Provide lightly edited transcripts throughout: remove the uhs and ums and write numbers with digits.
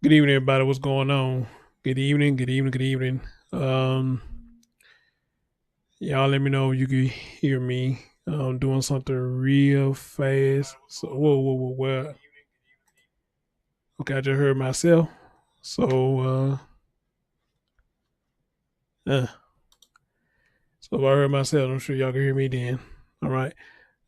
Good evening, everybody. What's going on? Good evening, good evening, good evening. Um, y'all let me know if you can hear me. I'm doing something real fast. So, whoa. Okay, I just heard myself. So, uh, so if I heard myself, I'm sure y'all can hear me then. All right.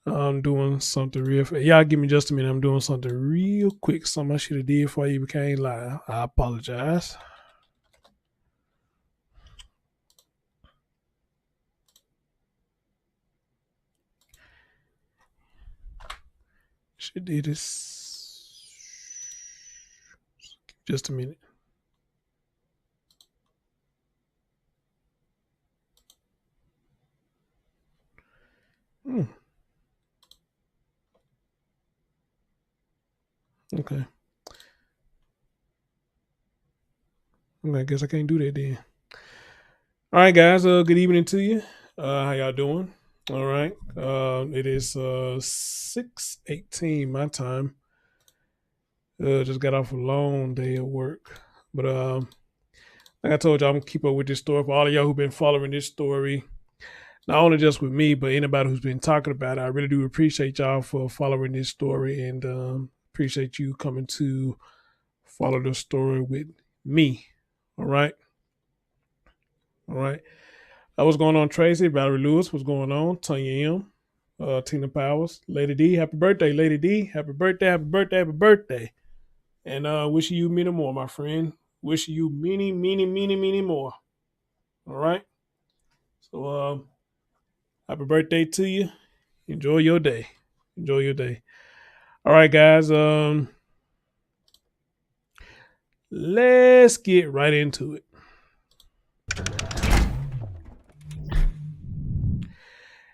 I'm doing something real fast. Y'all give me just a minute. I'm doing something real quick. Something I should have did before you became live. I apologize. Should do this. Just a minute. Hmm. Okay. I guess I can't do that then. All right, guys. Good evening to you. How y'all doing? All right. It is 6:18 my time. Just got off a long day of work, but like I told y'all, I'm gonna keep up with this story. For all of y'all who've been following this story, not only just with me, but anybody who's been talking about it, I really do appreciate y'all for following this story, and appreciate you coming to follow the story with me. All right. All right. What's going on, Tracy? Valerie Lewis, what's going on? Tanya M. Tina Powers, Lady D, happy birthday, Lady D. Happy birthday, happy birthday, happy birthday. And wishing you many more, my friend. Wishing you many more. All right. So happy birthday to you. Enjoy your day. Enjoy your day. All right, guys. Let's get right into it.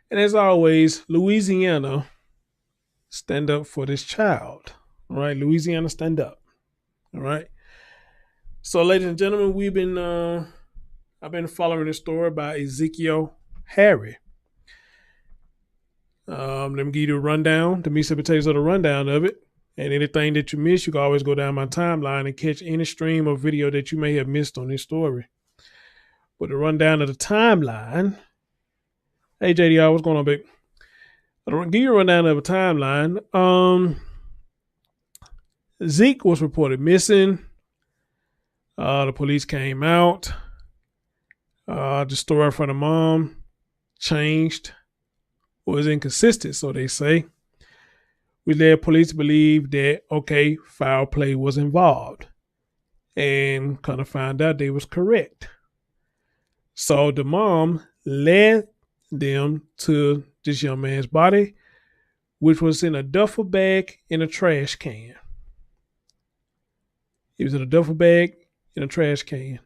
And as always, Louisiana, stand up for this child. All right, Louisiana, stand up. All right. So, ladies and gentlemen, I've been following this story by Ezekiel Harry. Let me give you the rundown, the meat and potatoes of the rundown of it. And anything that you miss, you can always go down my timeline and catch any stream of video that you may have missed on this story. But the rundown of the timeline. Hey JDR, what's going on, big? I'll give you a rundown of a timeline. Zeke was reported missing. The police came out. The story from the mom changed, was inconsistent, so they say, which led police to believe that, okay, foul play was involved. And kind of found out they was correct. So the mom led them to this young man's body, which was in a duffel bag in a trash can. He was in a duffel bag in a trash can.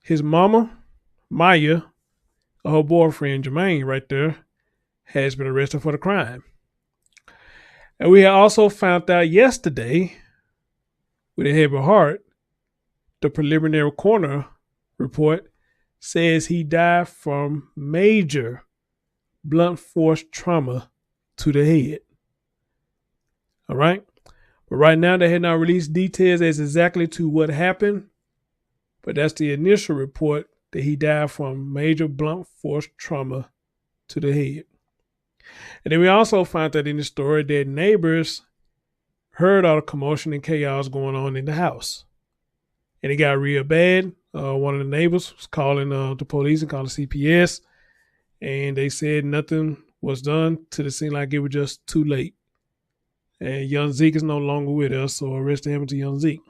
His mama, Maya, her boyfriend, Jermaine, right there, has been arrested for the crime. And we also found out yesterday, with a heavy heart, the preliminary coroner report says he died from major blunt force trauma to the head. All right. But right now, they had not released details as exactly to what happened. But that's the initial report, that he died from major blunt force trauma to the head. And then we also found out in the story that neighbors heard all the commotion and chaos going on in the house. And it got real bad. One of the neighbors was calling the police and calling CPS. And they said nothing was done till it seemed like it was just too late. And young Zeke is no longer with us, so arrested him to young Zeke.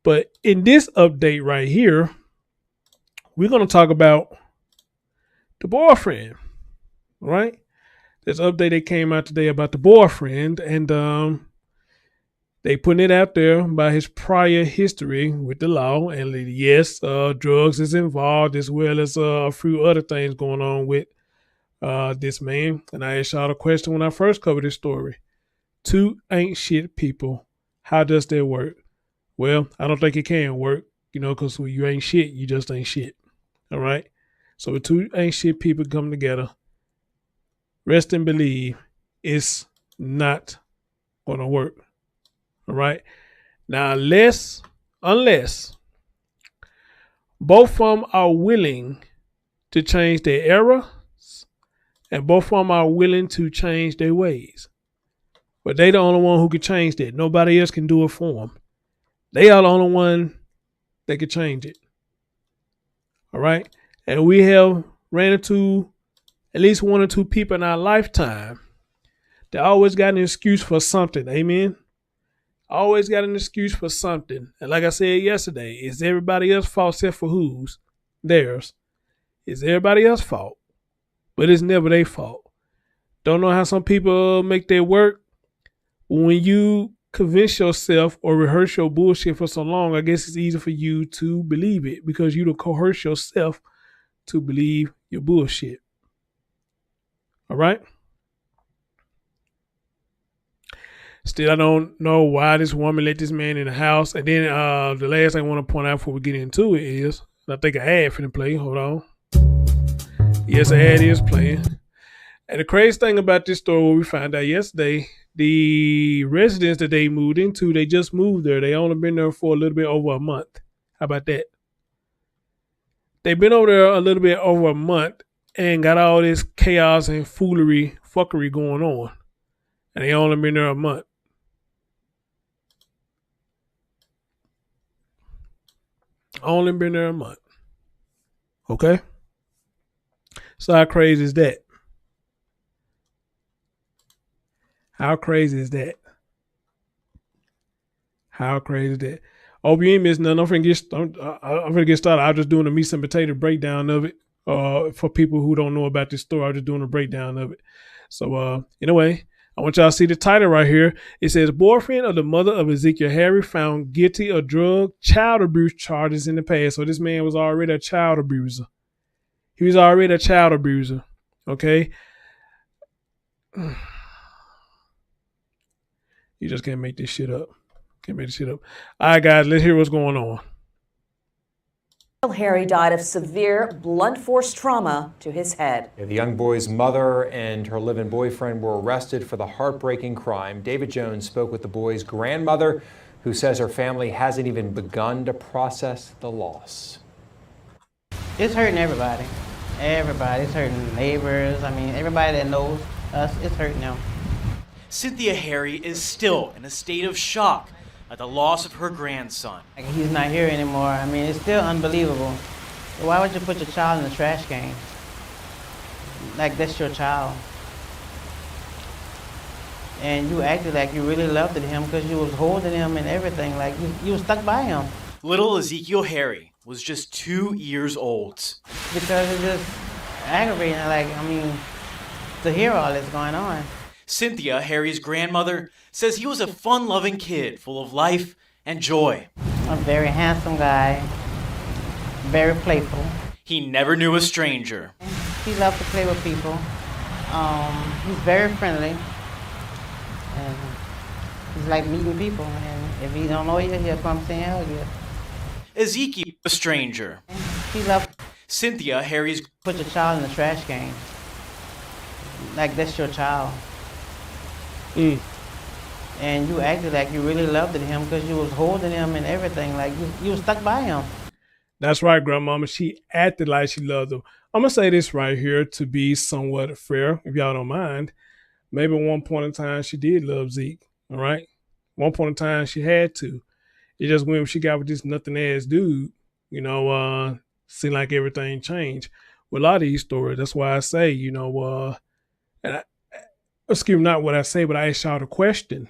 But in this update right here, we're going to talk about the boyfriend, right? This update that came out today about the boyfriend, and they putting it out there by his prior history with the law. And yes, drugs is involved, as well as a few other things going on with this man. And I asked y'all a question when I first covered this story. Two ain't shit people. How does that work? Well, I don't think it can work, because when you ain't shit, you just ain't shit. All right? So when two ain't shit people come together, rest and believe it's not going to work. All right. Now, unless both of them are willing to change their errors and both of them are willing to change their ways. But they the only one who can change that. Nobody else can do it for them. They are the only one that can change it. All right. And we have ran into at least one or two people in our lifetime that always got an excuse for something. Amen. Always got an excuse for something. And like I said yesterday, is everybody else's fault except for whose? Theirs. It's everybody else's fault. But it's never their fault. Don't know how some people make their work. When you convince yourself or rehearse your bullshit for so long, I guess it's easy for you to believe it because you don't coerce yourself to believe your bullshit. All right? Still, I don't know why this woman let this man in the house. And then the last thing I want to point out before we get into it is, I think an ad finna play. Hold on. Yes, an ad is playing. And the crazy thing about this story, what we found out yesterday, the residence that they moved into, they just moved there. They only been there for a little bit over a month. How about that? They've been over there a little bit over a month and got all this chaos and fuckery going on. And they only been there a month. Only been there a month. Okay? So how crazy is that? How crazy is that? How crazy is that? Oh, you ain't missing nothing. I'm finna get started. I'm just doing a meat and potato breakdown of it. For people who don't know about this story, I'm just doing a breakdown of it. So anyway, I want y'all to see the title right here. It says, boyfriend of the mother of Ezekiel Harry found guilty of child abuse charges in the past. So this man was already a child abuser. He was already a child abuser. Okay? You just can't make this shit up. Can't make this shit up. All right, guys, let's hear what's going on. Harry died of severe blunt force trauma to his head. The young boy's mother and her live-in boyfriend were arrested for the heartbreaking crime. David Jones spoke with the boy's grandmother, who says her family hasn't even begun to process the loss. It's hurting everybody. Everybody. It's hurting neighbors. I mean, everybody that knows us, it's hurting them. Cynthia Harry is still in a state of shock at the loss of her grandson. He's not here anymore. I mean, it's still unbelievable. Why would you put your child in the trash can? Like, that's your child. And you acted like you really loved him because you was holding him and everything. Like, you was stuck by him. Little Ezekiel Harry was just 2 years old. Because it's just aggravating. Like, I mean, to hear all this going on. Cynthia, Harry's grandmother, says he was a fun-loving kid full of life and joy. A very handsome guy, very playful. He never knew a stranger. He loved to play with people. He's very friendly. And he's like meeting people. And if he don't know you, he'll come say hello to you. Ezekiel, a stranger. He loved Cynthia, Harry's... Put your child in the trash can. Like, that's your child. And you acted like you really loved him because you was holding him and everything. Like, you was stuck by him. That's right, grandmama. She acted like she loved him. I'm going to say this right here to be somewhat fair, if y'all don't mind. Maybe at one point in time, she did love Zeke, all right? One point in time, she had to. It just when she got with this nothing-ass dude, seemed like everything changed. With a lot of these stories, that's why I say, excuse me, not what I say, but I ask y'all the question.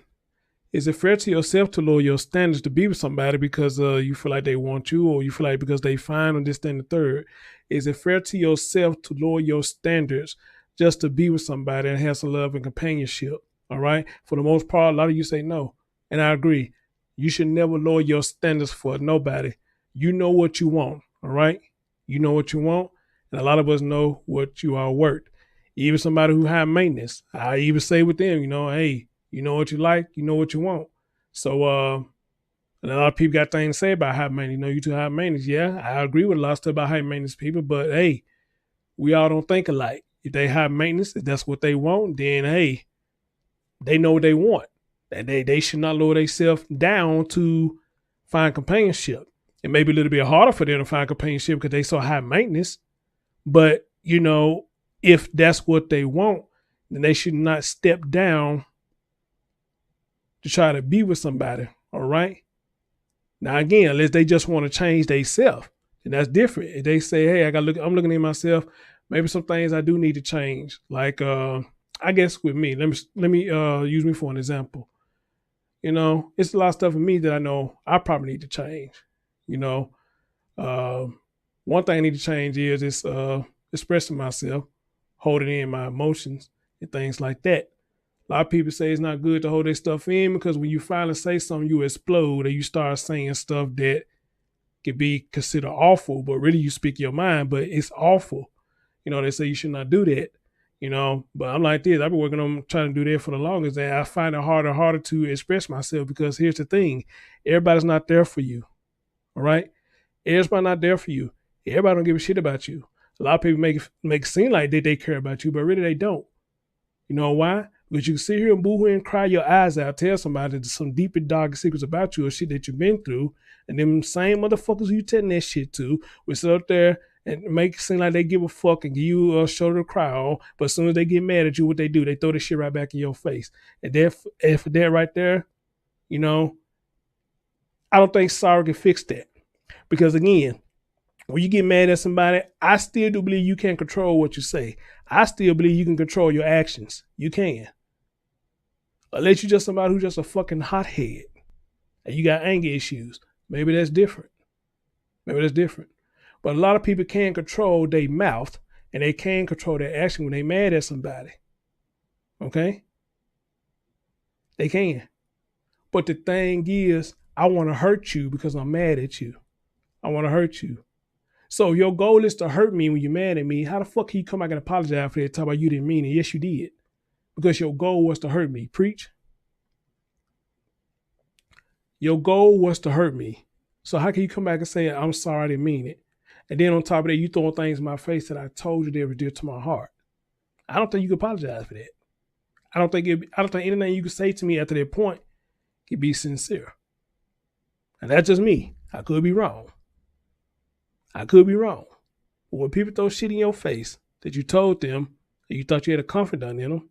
Is it fair to yourself to lower your standards to be with somebody because you feel like they want you or you feel like because they fine on this, then the third? Is it fair to yourself to lower your standards just to be with somebody and have some love and companionship? All right? For the most part, a lot of you say no. And I agree. You should never lower your standards for nobody. You know what you want. All right? You know what you want. And a lot of us know what you are worth. Even somebody who high maintenance, I even say with them, hey, you know what you like, you know what you want. So, and a lot of people got things to say about high maintenance. You too high maintenance. Yeah, I agree with a lot of stuff about high maintenance people, but hey, we all don't think alike. If they high maintenance, if that's what they want, then hey, they know what they want. And they should not lower themselves down to find companionship. It may be a little bit harder for them to find companionship because they so high maintenance. But, you know, if that's what they want, then they should not step down to try to be with somebody. All right. Now, again, unless they just want to change themselves, then that's different. If they say, hey, I'm looking at myself, maybe some things I do need to change. Like, I guess with me, let me use me for an example. You know, it's a lot of stuff in me that I know I probably need to change. You know, one thing I need to change is expressing myself, holding in my emotions and things like that. A lot of people say it's not good to hold their stuff in because when you finally say something, you explode or you start saying stuff that could be considered awful, but really you speak your mind, but it's awful. You know, they say you should not do that, you know, but I'm like this. I've been working on trying to do that for the longest, and I find it harder and harder to express myself because here's the thing. Everybody's not there for you, all right? Everybody's not there for you. Everybody don't give a shit about you. A lot of people make it seem like they care about you, but really they don't. You know why? Because you can sit here and boo-hoo and cry your eyes out, tell somebody some deep and dark secrets about you or shit that you've been through, and them same motherfuckers who you telling that shit to will sit up there and make it seem like they give a fuck and give you a shoulder to cry on, but as soon as they get mad at you, what they do, they throw the shit right back in your face. And for that right there, you know, I don't think sorry can fix that. Because again, when you get mad at somebody, I still do believe you can control what you say. I still believe you can control your actions. You can. Unless you're just somebody who's just a fucking hothead and you got anger issues. Maybe that's different. But a lot of people can control their mouth and they can control their action when they mad at somebody. Okay? They can. But the thing is, I want to hurt you because I'm mad at you. I want to hurt you. So your goal is to hurt me when you're mad at me. How the fuck can you come back and apologize for that? Talk about you didn't mean it. Yes, you did. Because your goal was to hurt me. Preach. Your goal was to hurt me. So how can you come back and say, I'm sorry, I didn't mean it? And then on top of that, you throwing things in my face that I told you they were dear to my heart. I don't think you can apologize for that. I don't think anything you can say to me after that point can be sincere. And that's just me. I could be wrong. But when people throw shit in your face that you told them and you thought you had a confidant in them,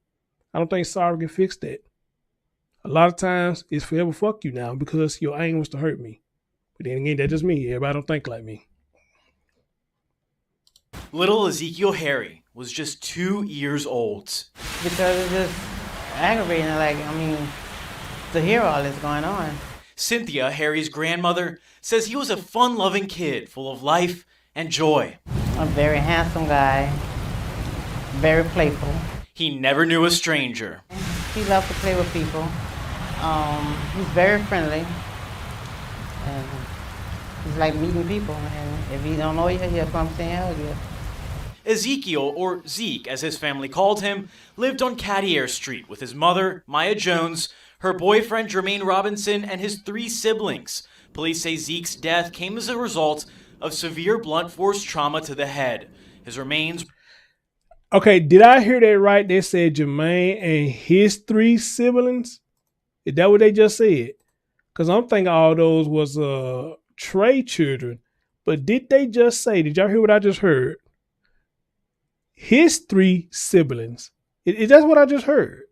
I don't think sorry can fix that. A lot of times it's forever fuck you now because your aim was to hurt me. But then again, that's just me. Everybody don't think like me. Little Ezekiel Harry was just 2 years old. Because it's just aggravating, to hear all this going on. Cynthia, Harry's grandmother, says he was a fun-loving kid full of life and joy. A very handsome guy, very playful. He never knew a stranger. He loved to play with people. He's very friendly. And he's like meeting people. And if he don't know you, he'll come say hell to you. Ezekiel, or Zeke as his family called him, lived on Cattier Street with his mother, Maya Jones, her boyfriend Jermaine Robinson, and his 3 siblings. Police say Zeke's death came as a result of severe blunt force trauma to the head. His remains... Okay, did I hear that right? They said Jermaine and his 3 siblings? Is that what they just said? Because I'm thinking all those was Trey children. But did they just say, did y'all hear what I just heard? His 3 siblings. That's what I just heard.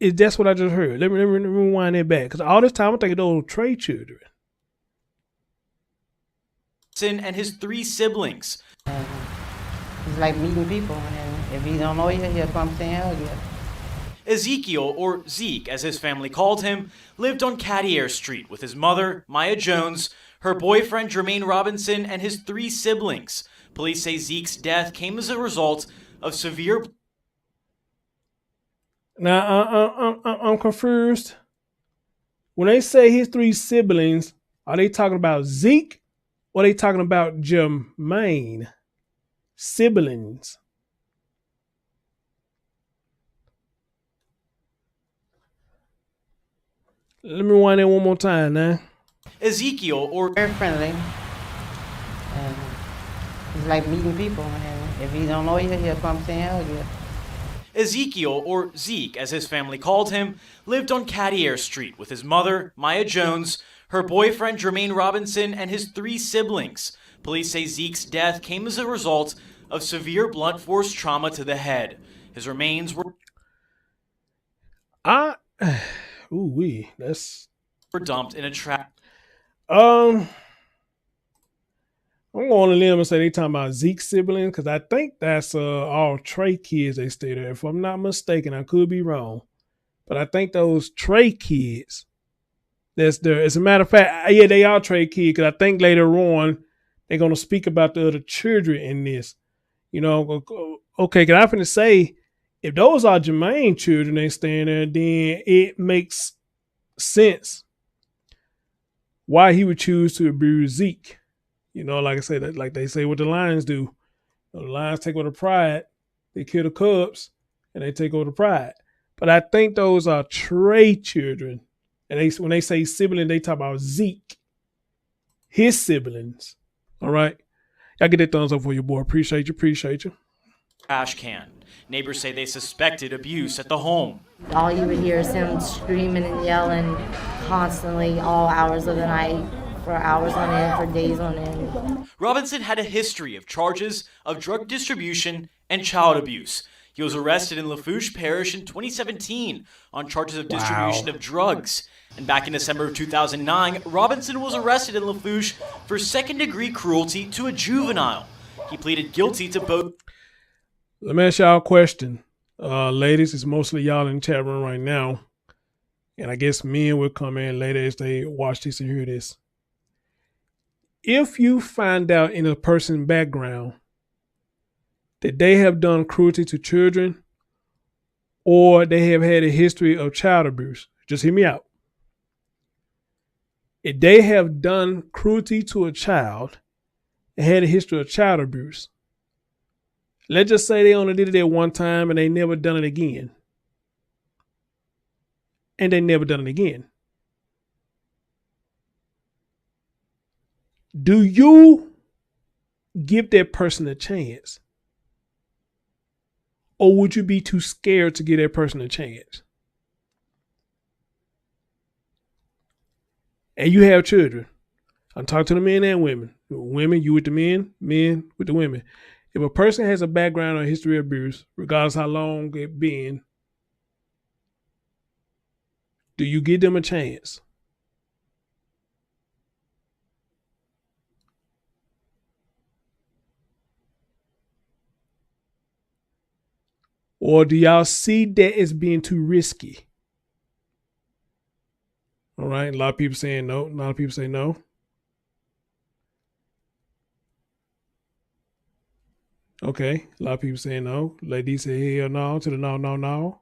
That's what I just heard. Let me rewind that back. Because all this time I'm thinking those were Trey children. And his 3 siblings. He's like meeting people. And if he don't know you, he'll come say hell to you. Ezekiel, or Zeke as his family called him, lived on Cattier Street with his mother, Maya Jones, her boyfriend Jermaine Robinson, and his 3 siblings. Police say Zeke's death came as a result of severe... Now, I'm confused. When they say his 3 siblings, are they talking about Zeke or are they talking about Jermaine? Siblings. Let me rewind that one more time now. Ezekiel, or... Very friendly. And he's like meeting people. And if he don't know you, he'll come say hell to you. Ezekiel, or Zeke as his family called him, lived on Cadier Street with his mother, Maya Jones, her boyfriend Jermaine Robinson, and his 3 siblings. Police say Zeke's death came as a result of severe blunt force trauma to the head. His remains were dumped in a trash. I'm going on a limb and say they talking about Zeke's siblings because I think that's all Trey kids they stay there. If I'm not mistaken, I could be wrong, but I think those Trey kids that's there. As a matter of fact, yeah, they are Trey kids because I think later on they're going to speak about the other children in this. You know, okay, because I'm going to say if those are Jermaine children they staying there, then it makes sense why he would choose to abuse Zeke. You know, like I said, like they say what the Lions do. The Lions take over the pride, they kill the Cubs, and they take over the pride. But I think those are Trey children. And when they say sibling, they talk about Zeke, his siblings. All right? Y'all get that thumbs up for your boy. Appreciate you. Trash can. Neighbors say they suspected abuse at the home. All you would hear is him screaming and yelling constantly all hours of the night. For hours on end, for days on end. Robinson had a history of charges of drug distribution and child abuse. He was arrested in Lafourche Parish in 2017 on charges of distribution of drugs. And back in December of 2009, Robinson was arrested in Lafourche for second-degree cruelty to a juvenile. He pleaded guilty to both. Let me ask y'all a question. Ladies, it's mostly y'all in the chat room right now. And I guess men will come in later as they watch this and hear this. If you find out in a person's background that they have done cruelty to children or they have had a history of child abuse, just hear me out. If they have done cruelty to a child and had a history of child abuse, let's just say they only did it at one time and they never done it again. And they never done it again. Do you give that person a chance? Or would you be too scared to give that person a chance? And you have children. I'm talking to the men and women. Women, you with the men with the women. If a person has a background or history of abuse, regardless how long it been, do you give them a chance? Or do y'all see that as being too risky? All right. A lot of people saying no. A lot of people say no. Okay. A lot of people saying no. Ladies say hell no to the no.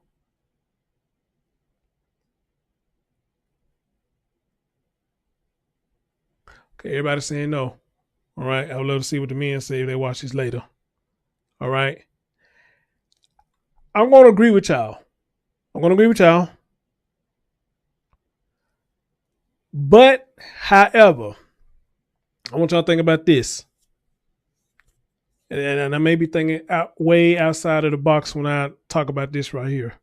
Okay. Everybody saying no. All right. I would love to see what the men say if they watch this later. All right. I'm going to agree with y'all. But, however, I want y'all to think about this. And I may be thinking way outside of the box when I talk about this right here.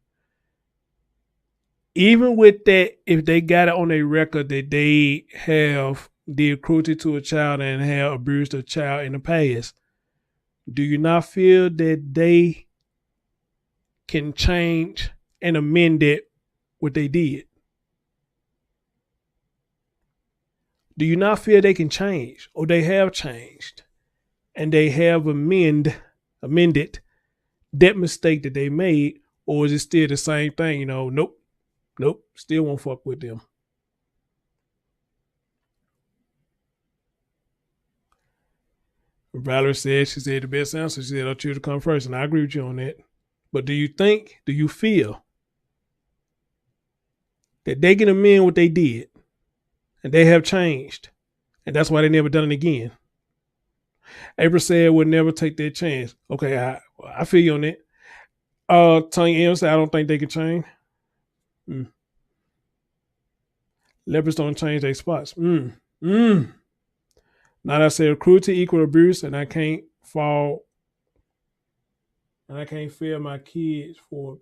Even with that, if they got it on their record that they have did cruelty to a child and have abused a child in the past, do you not feel that they can change and amend it what they did? Do you not feel they can change or they have changed and they have amended that mistake that they made? Or is it still the same thing? You know, nope, still won't fuck with them. Valerie said, she said the best answer. She said, our children come first. And I agree with you on that. But do you feel that they can amend what they did and they have changed and that's why they never done it again? April said would never take that chance. Okay, I feel you on that. Tanya M said, I don't think they can change. Lepers don't change their spots. Now that I said cruelty equal abuse and I can't fall. and I can't fail my kids for.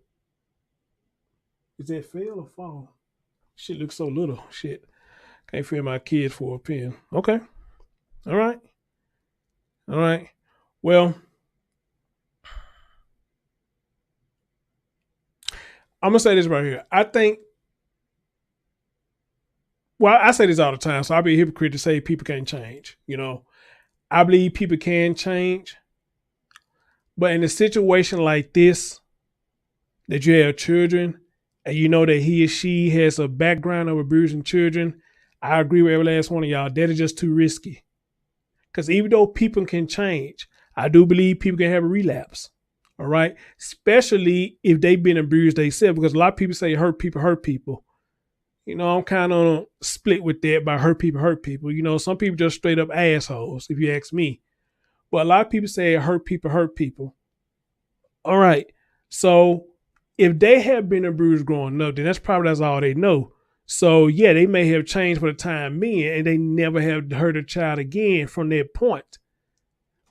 Is that fail or fall? Shit looks so little. Shit. Can't fail my kids for a pen. Okay. All right. All right. Well, I'm going to say this right here. I think, well, I say this all the time, so I'll be a hypocrite to say people can't change. You know, I believe people can change. But in a situation like this, that you have children, and you know that he or she has a background of abusing children, I agree with every last one of y'all. That is just too risky. Because even though people can change, I do believe people can have a relapse. All right. Especially if they've been abused themselves. Because a lot of people say hurt people hurt people. You know, I'm kind of split with that by hurt people hurt people. You know, some people just straight up assholes, if you ask me. But a lot of people say hurt people hurt people. All right. So if they have been abused growing up, then that's all they know. So yeah, they may have changed for the time being and they never have hurt a child again from that point.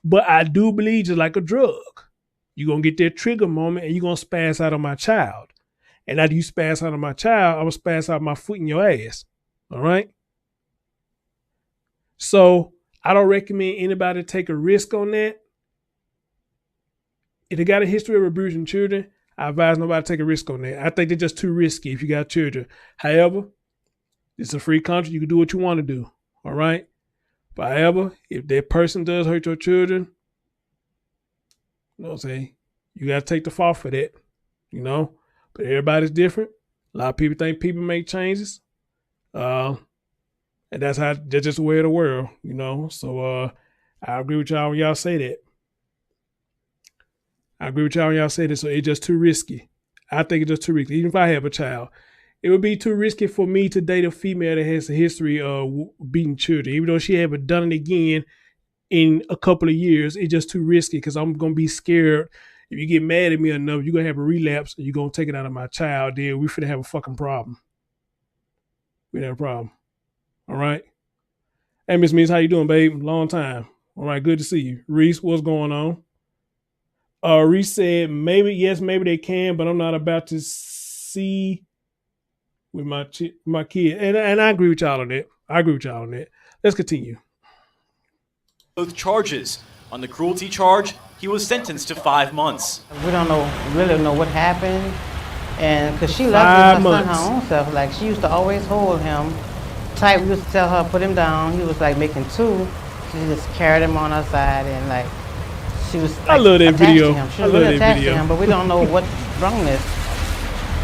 But I do believe just like a drug, you're going to get that trigger moment and you're going to spaz out on my child. And after you spaz out on my child, I'm going to spaz out my foot in your ass. All right. So I don't recommend anybody take a risk on that. If they got a history of abusing children, I advise nobody to take a risk on that. I think they're just too risky if you got children. However, it's a free country. You can do what you want to do. All right. But however, if that person does hurt your children, you know what I'm saying? You got to take the fall for that, you know? But everybody's different. A lot of people think people make changes. And that's just the way of the world, you know? So I agree with y'all when y'all say that. So it's just too risky. I think it's just too risky. Even if I have a child, it would be too risky for me to date a female that has a history of beating children. Even though she haven't done it again in a couple of years, it's just too risky because I'm going to be scared. If you get mad at me enough, you're going to have a relapse and you're going to take it out of my child. Then we finna have a fucking problem. We have a problem. All right. Hey, Miss Means, how you doing, babe? Long time. All right. Good to see you. Reese, what's going on? Reese said, maybe they can, but I'm not about to see with my kid. And I agree with y'all on that. Let's continue. Both charges. On the cruelty charge, he was sentenced to 5 months. We don't really know what happened. And because she loved her son her own self. Like, she used to always hold him tight. We used to tell her, put him down. He was like making two. She just carried him on her side and like, she was like, I love that video. She was really attached to him, but we don't know what brung this.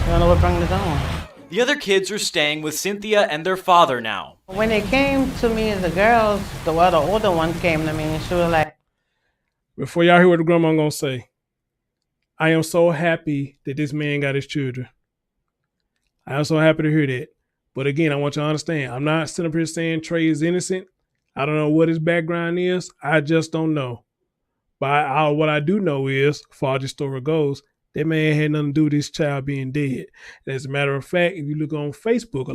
We don't know what brung this on. The other kids are staying with Cynthia and their father now. When they came to me, the girls, the older one came to me and she was like, before y'all hear what the grandma gonna say, I am so happy that this man got his children. I am so happy to hear that. But again, I want you to understand, I'm not sitting up here saying Trey is innocent. I don't know what his background is. I just don't know. But what I do know is, far as the story goes, that man had nothing to do with his child being dead. And as a matter of fact, if you look on Facebook, a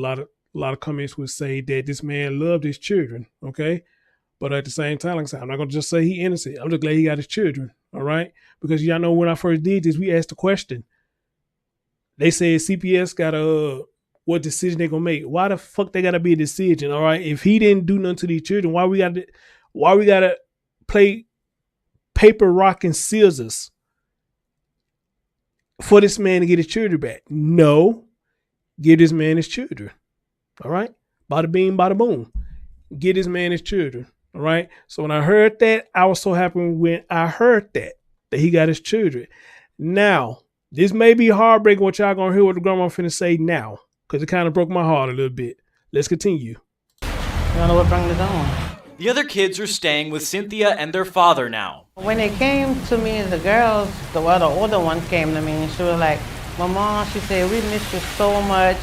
lot of comments would say that this man loved his children, okay? But at the same time, like I said, I'm not going to just say he innocent. I'm just glad he got his children, all right? Because y'all know when I first did this, we asked the question. They said CPS got what decision they going to make. Why the fuck they got to be a decision, all right? If he didn't do nothing to these children, why we got to play paper, rock, and scissors for this man to get his children back? No. Give this man his children. All right? Bada bing, bada boom. Get this man his children. All right? So when I heard that, I was so happy when I heard that he got his children. Now, this may be heartbreaking what y'all gonna hear what the grandma finna say now, because it kind of broke my heart a little bit. Let's continue. You don't know what brought this on. The other kids are staying with Cynthia and their father now. When they came to me, the girls, the older one came to me and she was like, Mama, she said, we missed you so much.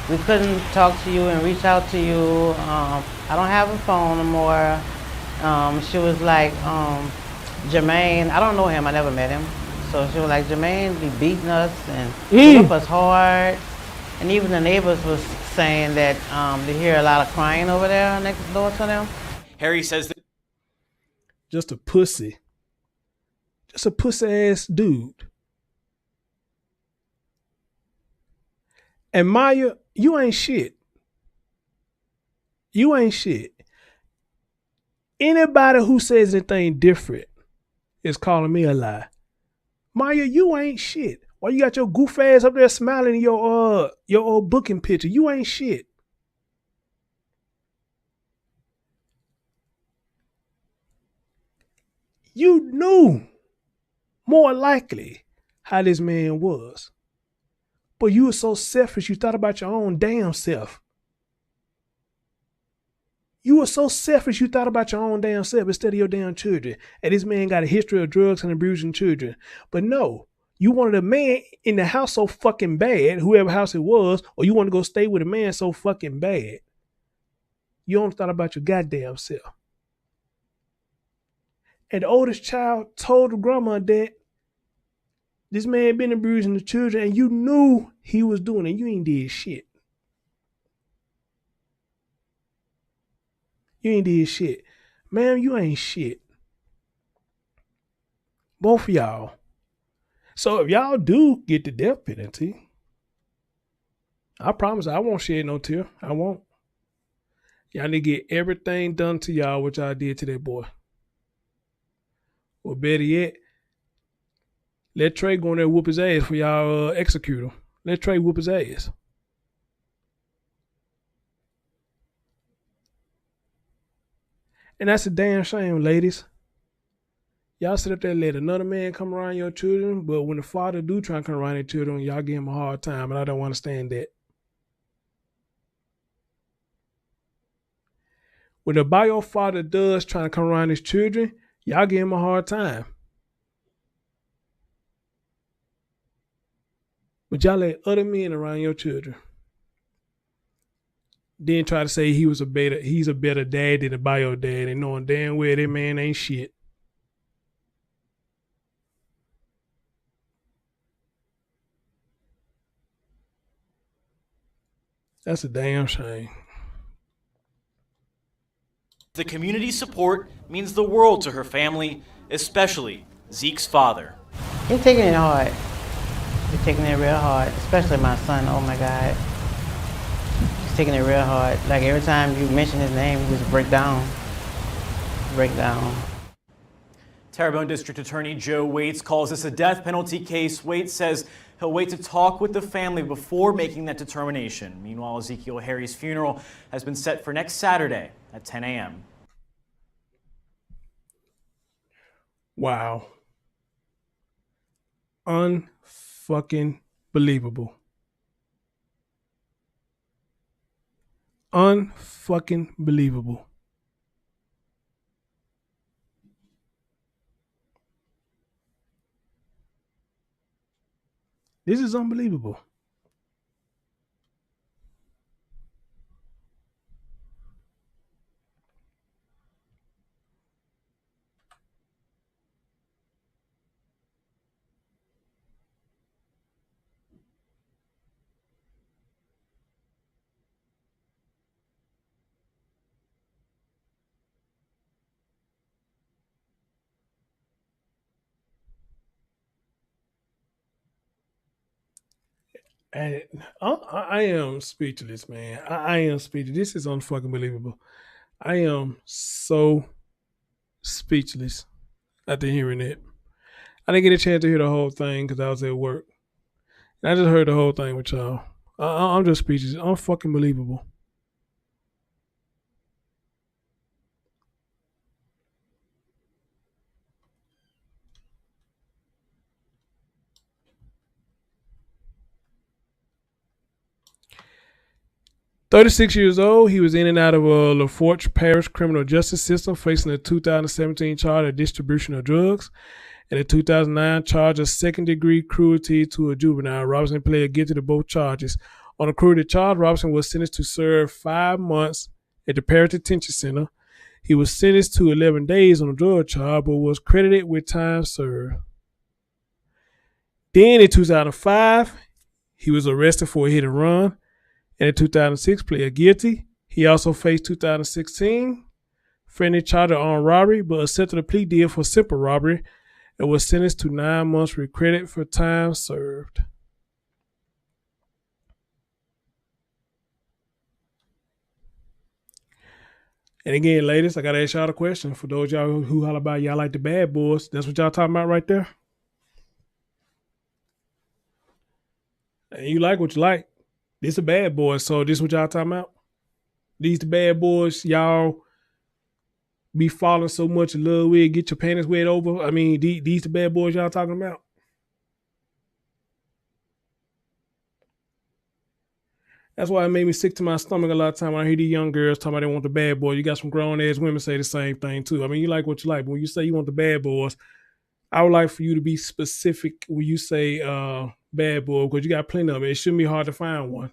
We couldn't talk to you and reach out to you. I don't have a phone anymore. She was like, Jermaine, I don't know him, I never met him. So she was like, Jermaine be beating us and beating us hard. And even the neighbors was saying that they hear a lot of crying over there next door to them. Harry says that just a pussy ass dude. And Maya, you ain't shit. You ain't shit. Anybody who says anything different is calling me a lie. Maya, you ain't shit. Why you got your goof ass up there smiling in your old booking picture? You ain't shit. You knew more likely how this man was. But you were so selfish, you thought about your own damn self. You were so selfish, you thought about your own damn self instead of your damn children. And this man got a history of drugs and abusing children. But no, you wanted a man in the house so fucking bad, whoever house it was, or you want to go stay with a man so fucking bad. You only thought about your goddamn self. And the oldest child told the grandma that this man been abusing the children and you knew he was doing it. You ain't did shit. You ain't did shit. Ma'am, you ain't shit. Both of y'all. So if y'all do get the death penalty, I promise I won't shed no tear. I won't. Y'all need to get everything done to y'all what y'all did to that boy. Or better yet, let Trey go in there and whoop his ass for y'all execute him. Let Trey whoop his ass. And that's a damn shame, ladies. Y'all sit up there and let another man come around your children, but when the father do try to come around their children, y'all give him a hard time, and I don't understand that. When the bio father does try to come around his children, y'all give him a hard time. But y'all let other men around your children. Then try to say he's a better dad than the bio dad, and knowing damn well that man ain't shit. That's a damn shame. The community support means the world to her family, especially Zeke's father. He's taking it hard. He's taking it real hard, especially my son. Oh my God. He's taking it real hard. Like every time you mention his name, he just break down. Break down. Terrebonne District Attorney Joe Waits calls this a death penalty case. Waits says he'll wait to talk with the family before making that determination. Meanwhile, Ezekiel Harry's funeral has been set for next Saturday at 10 a.m. Wow. Unfucking believable. Unfucking believable. This is unbelievable. And I am speechless, man. I am speechless. This is unfucking believable. I am so speechless after hearing it. I didn't get a chance to hear the whole thing because I was at work. And I just heard the whole thing with y'all. I'm just speechless. Unfucking believable. "36 years old, he was in and out of a Lafourche Parish criminal justice system, facing a 2017 charge of distribution of drugs and a 2009 charge of second-degree cruelty to a juvenile. Robinson pled guilty to both charges. On a cruelty charge, Robinson was sentenced to serve 5 months at the Parish Detention Center. He was sentenced to 11 days on a drug charge, but was credited with time served. Then in 2005, he was arrested for a hit and run. And in 2006, pled guilty. He also faced 2016 felony charge of armed robbery, but accepted a plea deal for simple robbery and was sentenced to 9 months with credit for time served. And again, ladies, I gotta ask y'all a question. For those y'all who holler about y'all like the bad boys, that's what y'all talking about right there. And you like what you like. This a bad boy, so this what y'all talking about? These the bad boys y'all be falling so much in love with, get your panties wet over. I mean, these the bad boys y'all talking about? That's why it made me sick to my stomach a lot of time when I hear these young girls talking about they want the bad boy. You got some grown ass women say the same thing too. I mean, you like what you like, but when you say you want the bad boys, I would like for you to be specific when you say bad boy, because you got plenty of them. It shouldn't be hard to find one.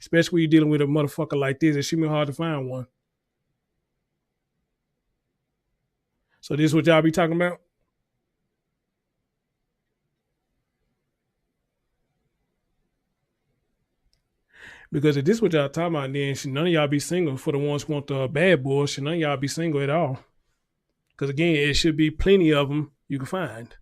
Especially when you're dealing with a motherfucker like this, it shouldn't be hard to find one. So this is what y'all be talking about? Because if this is what y'all talking about, then none of y'all be single. For the ones who want the bad boys, none of y'all be single at all. Because again, it should be plenty of them you can find.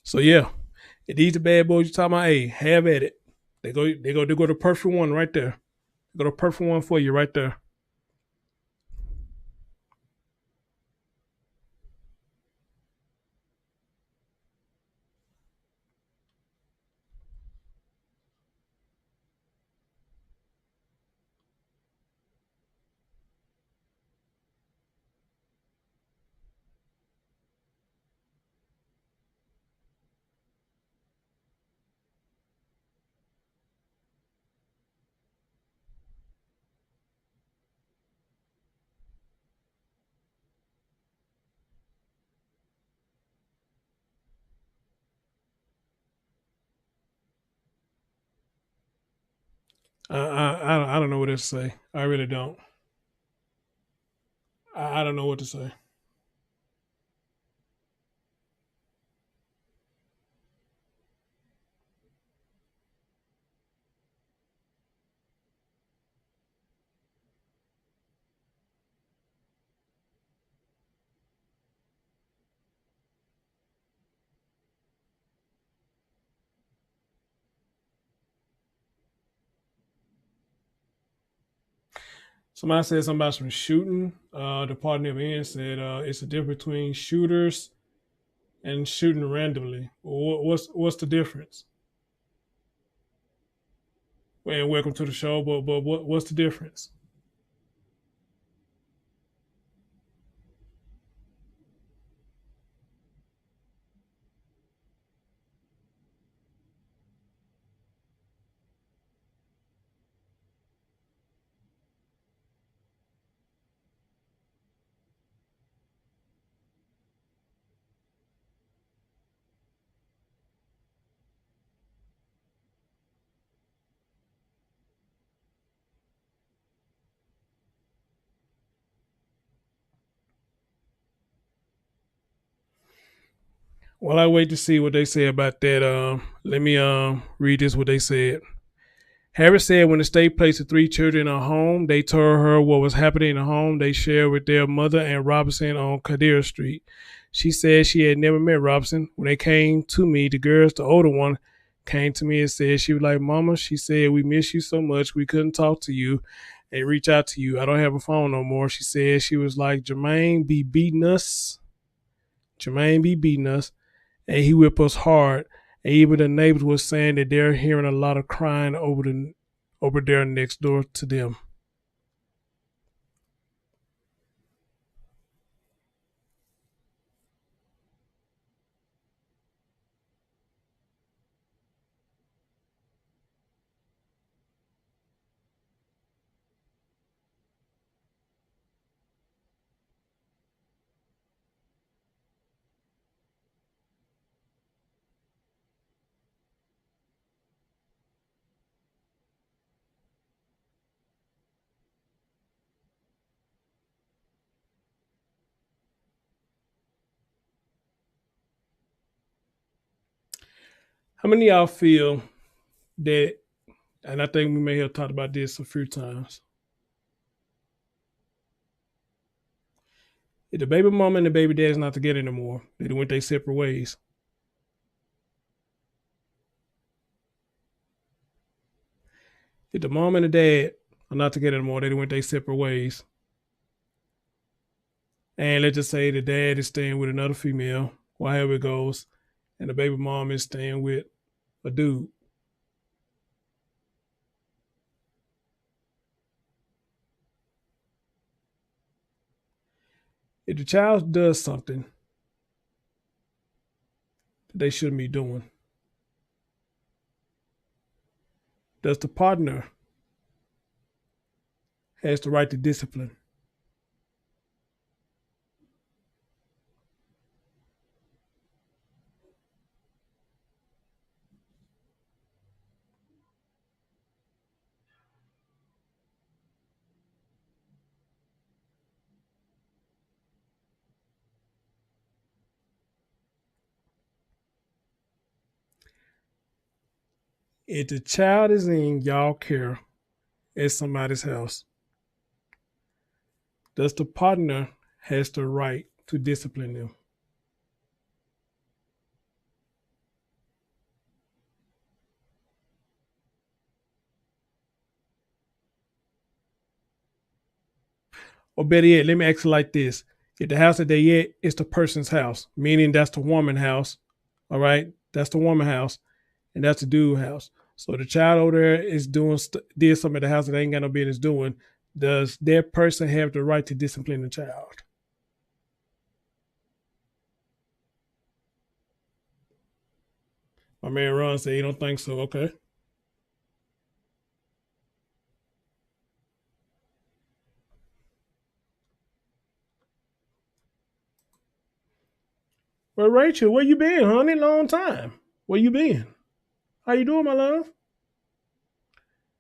So yeah, if these the bad boys you talking about, hey, have at it. They go the perfect one right there. They go the perfect one for you right there. I don't know what to say. I really don't. I don't know what to say. Somebody said something about some shooting. The partner of in said it's a difference between shooters and shooting randomly. What's the difference? And welcome to the show. But what's the difference? Well, I wait to see what they say about that. Let me read this what they said. Harris said when the state placed the three children in a home, they told her what was happening in the home they shared with their mother and Robinson on Kadir Street. She said she had never met Robinson. When they came to me, the girls, the older one, came to me and said she was like, Mama, she said, we miss you so much. We couldn't talk to you and reach out to you. I don't have a phone no more. She said she was like, Jermaine be beating us. Jermaine be beating us. And he whipped us hard. And even the neighbors were saying that they're hearing a lot of crying over there next door to them. How many of y'all feel that, and I think we may have talked about this a few times, If the baby mama and the baby daddy is not together anymore, they went their separate ways. If the mom and the dad are not together anymore, they went their separate ways. And let's just say the dad is staying with another female, or however it goes, and the baby mom is staying with a dude. If the child does something that they shouldn't be doing, does the partner has the right to discipline? If the child is in y'all care at somebody's house, does the partner has the right to discipline them? Or better yet, let me ask it like this. If the house that they at is the person's house, meaning that's the woman's house, all right? That's the woman's house, and that's the dude's house. So the child over there is did something at the house that they ain't got no business doing. Does that person have the right to discipline the child? My man Ron said he don't think so. Okay. Well, Rachel, where you been, honey? Long time. Where you been? How you doing, my love?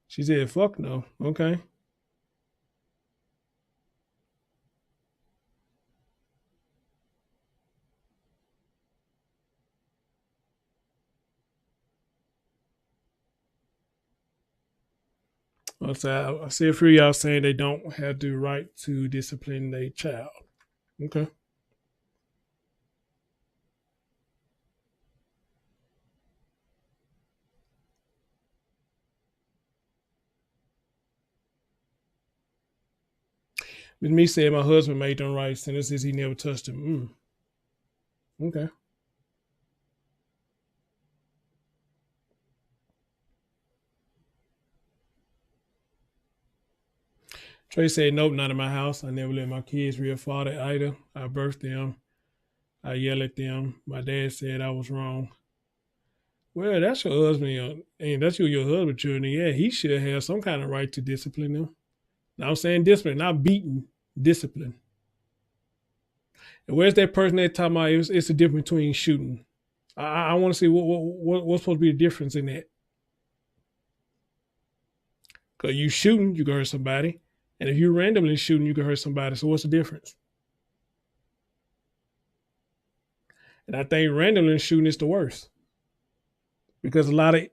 She said, fuck no. Okay. So I see a few of y'all saying they don't have the right to discipline their child. Okay. Miss Me said my husband made them right sentences. He never touched him. Okay. Trey said, nope, not in my house. I never let my kids real father either. I birthed them. I yell at them. My dad said I was wrong. Well, that's your husband, and that's your husband, children. Yeah, he should have some kind of right to discipline them. Now I'm saying discipline, not beating, discipline. And where's that person that talking about it's the difference between shooting? I want to see what's supposed to be the difference in that. Because you shooting, you can hurt somebody. And if you randomly shooting, you can hurt somebody. So what's the difference? And I think randomly shooting is the worst. Because a lot of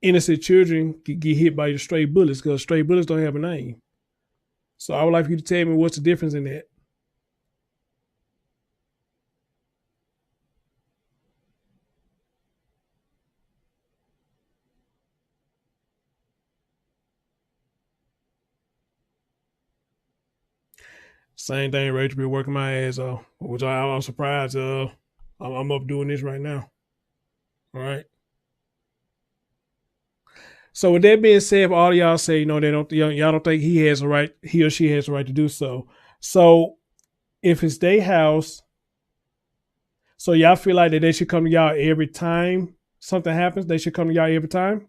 innocent children get hit by your stray bullets because stray bullets don't have a name. So I would like for you to tell me what's the difference in that. Same thing, Rachel, be working my ass off, which I'm surprised. I'm up doing this right now. All right. So with that being said, if all of y'all say, they don't, y'all don't think he or she has the right to do so. So if it's their house, so y'all feel like that they should come to y'all every time something happens, they should come to y'all every time?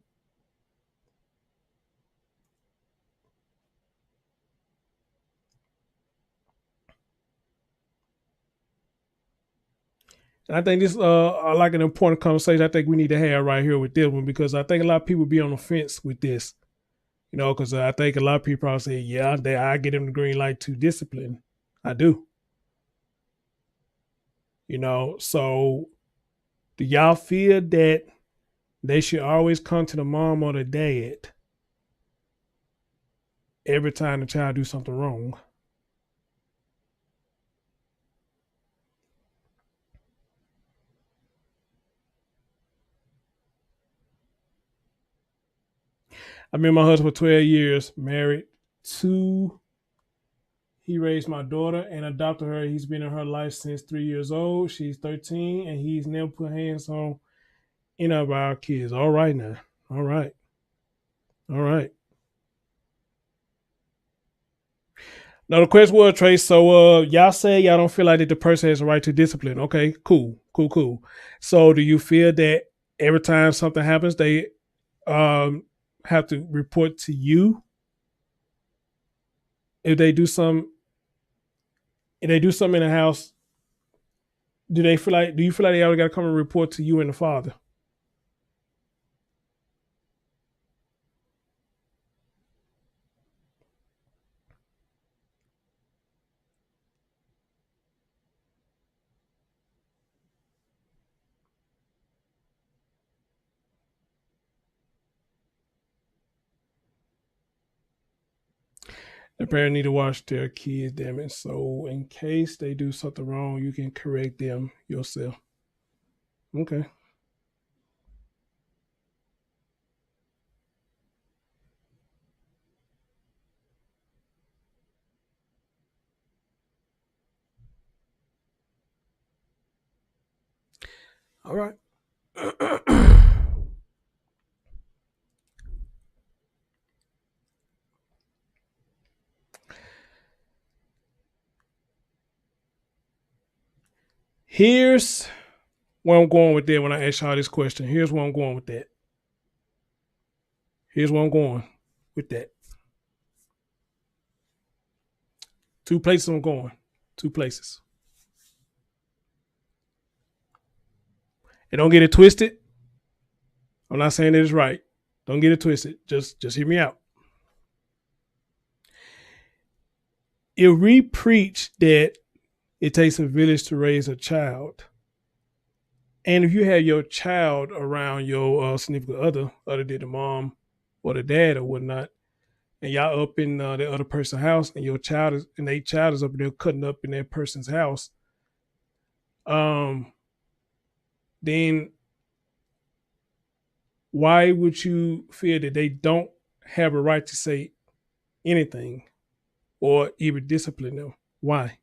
And I think this like an important conversation I think we need to have right here with this one, because I think a lot of people be on the fence with this, because I think a lot of people probably say, yeah, I get them the green light to discipline. I do. So do y'all feel that they should always come to the mom or the dad every time the child do something wrong? I've been my husband for 12 years, married to. He raised my daughter and adopted her. He's been in her life since 3 years old. She's 13, and he's never put hands on any of our kids. All right now. All right. All right. Now the question was, Trace, so y'all say y'all don't feel like that the person has a right to discipline. Okay, cool. So do you feel that every time something happens, they have to report to you? If they do something in the house, do you feel like they always gotta come and report to you and the father? The parent need to watch their kids, damn it. So in case they do something wrong, you can correct them yourself. Okay. All right. Here's where I'm going with that when I ask y'all this question. Here's where I'm going with that. Two places I'm going. Two places. And don't get it twisted. I'm not saying that it's right. Don't get it twisted. Just hear me out. If we preach that it takes a village to raise a child, and if you have your child around your significant other than the mom or the dad or whatnot, and y'all up in the other person's house, and their child is up there cutting up in that person's house, then why would you feel that they don't have a right to say anything or even discipline them? Why?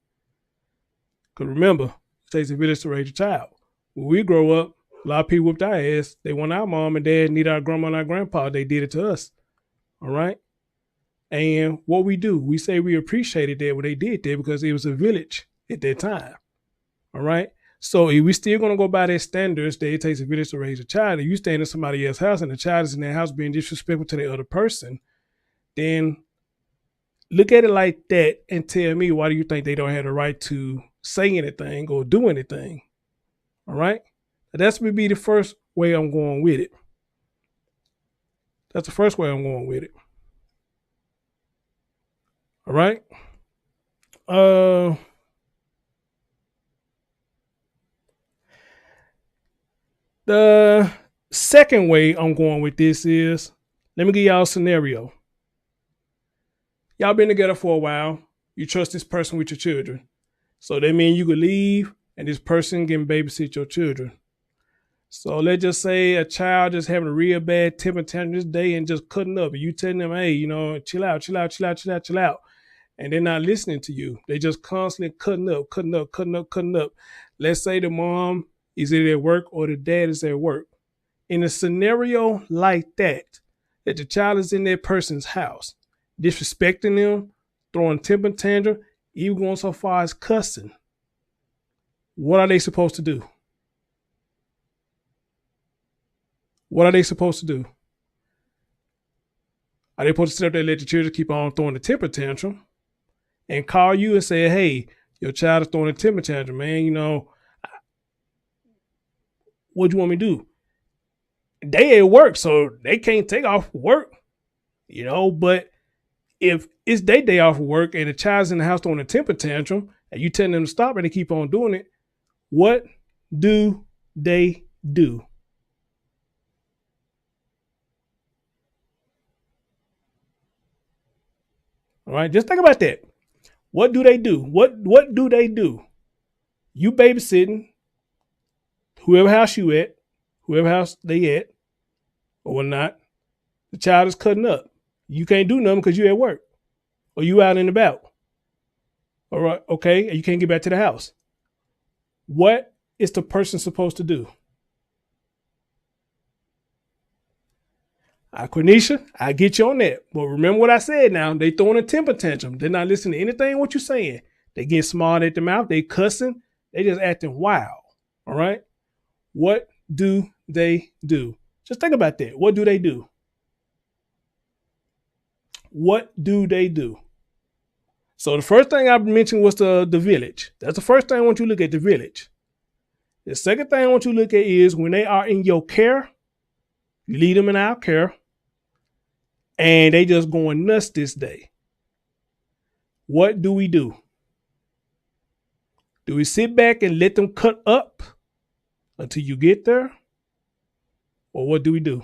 Because remember, it takes a village to raise a child. When we grow up, a lot of people whooped our ass. They want our mom and dad, need our grandma and our grandpa. They did it to us. All right? And what we do, we say we appreciated that what they did there because it was a village at that time. All right? So if we still going to go by their standards that it takes a village to raise a child, if you stand in somebody else's house and the child is in their house being disrespectful to the other person, then look at it like that and tell me, why do you think they don't have the right to say anything or do anything? All right? That's going to be the first way I'm going with it. That's the first way I'm going with it. All right? The second way I'm going with this is, let me give y'all a scenario. Y'all been together for a while. You trust this person with your children. So that means you could leave and this person can babysit your children. So let's just say a child just having a real bad temper tantrum this day and just cutting up. And you telling them, hey, chill out. And they're not listening to you. They just constantly cutting up. Let's say the mom is either at work or the dad is at work. In a scenario like that the child is in that person's house, disrespecting them, throwing temper tantrum, even going so far as cussing, what are they supposed to do? What are they supposed to do? Are they supposed to sit up there and let the children keep on throwing the temper tantrum and call you and say, hey, your child is throwing a temper tantrum, man, what do you want me to do? They at work, so they can't take off work, but if it's their day off of work and the child's in the house throwing a temper tantrum and you telling them to stop and they keep on doing it, what do they do? All right, just think about that. What do they do? What do they do? You babysitting whoever house you at, whoever house they at, or not. The child is cutting up. You can't do nothing because you at work or you out and about. All right, okay, and you can't get back to the house. What is the person supposed to do? Quenisha, I get you on that. But remember what I said now. They throwing a temper tantrum. They're not listening to anything what you're saying. They get smart at the mouth. They cussing. They just acting wild. All right? What do they do? Just think about that. What do they do? What do they do? So the first thing I mentioned was the village. That's the first thing I want you to look at, the village. The second thing I want you to look at is when they are in your care, you leave them in our care, and they just going nuts this day. What do we do? Do we sit back and let them cut up until you get there? Or what do we do?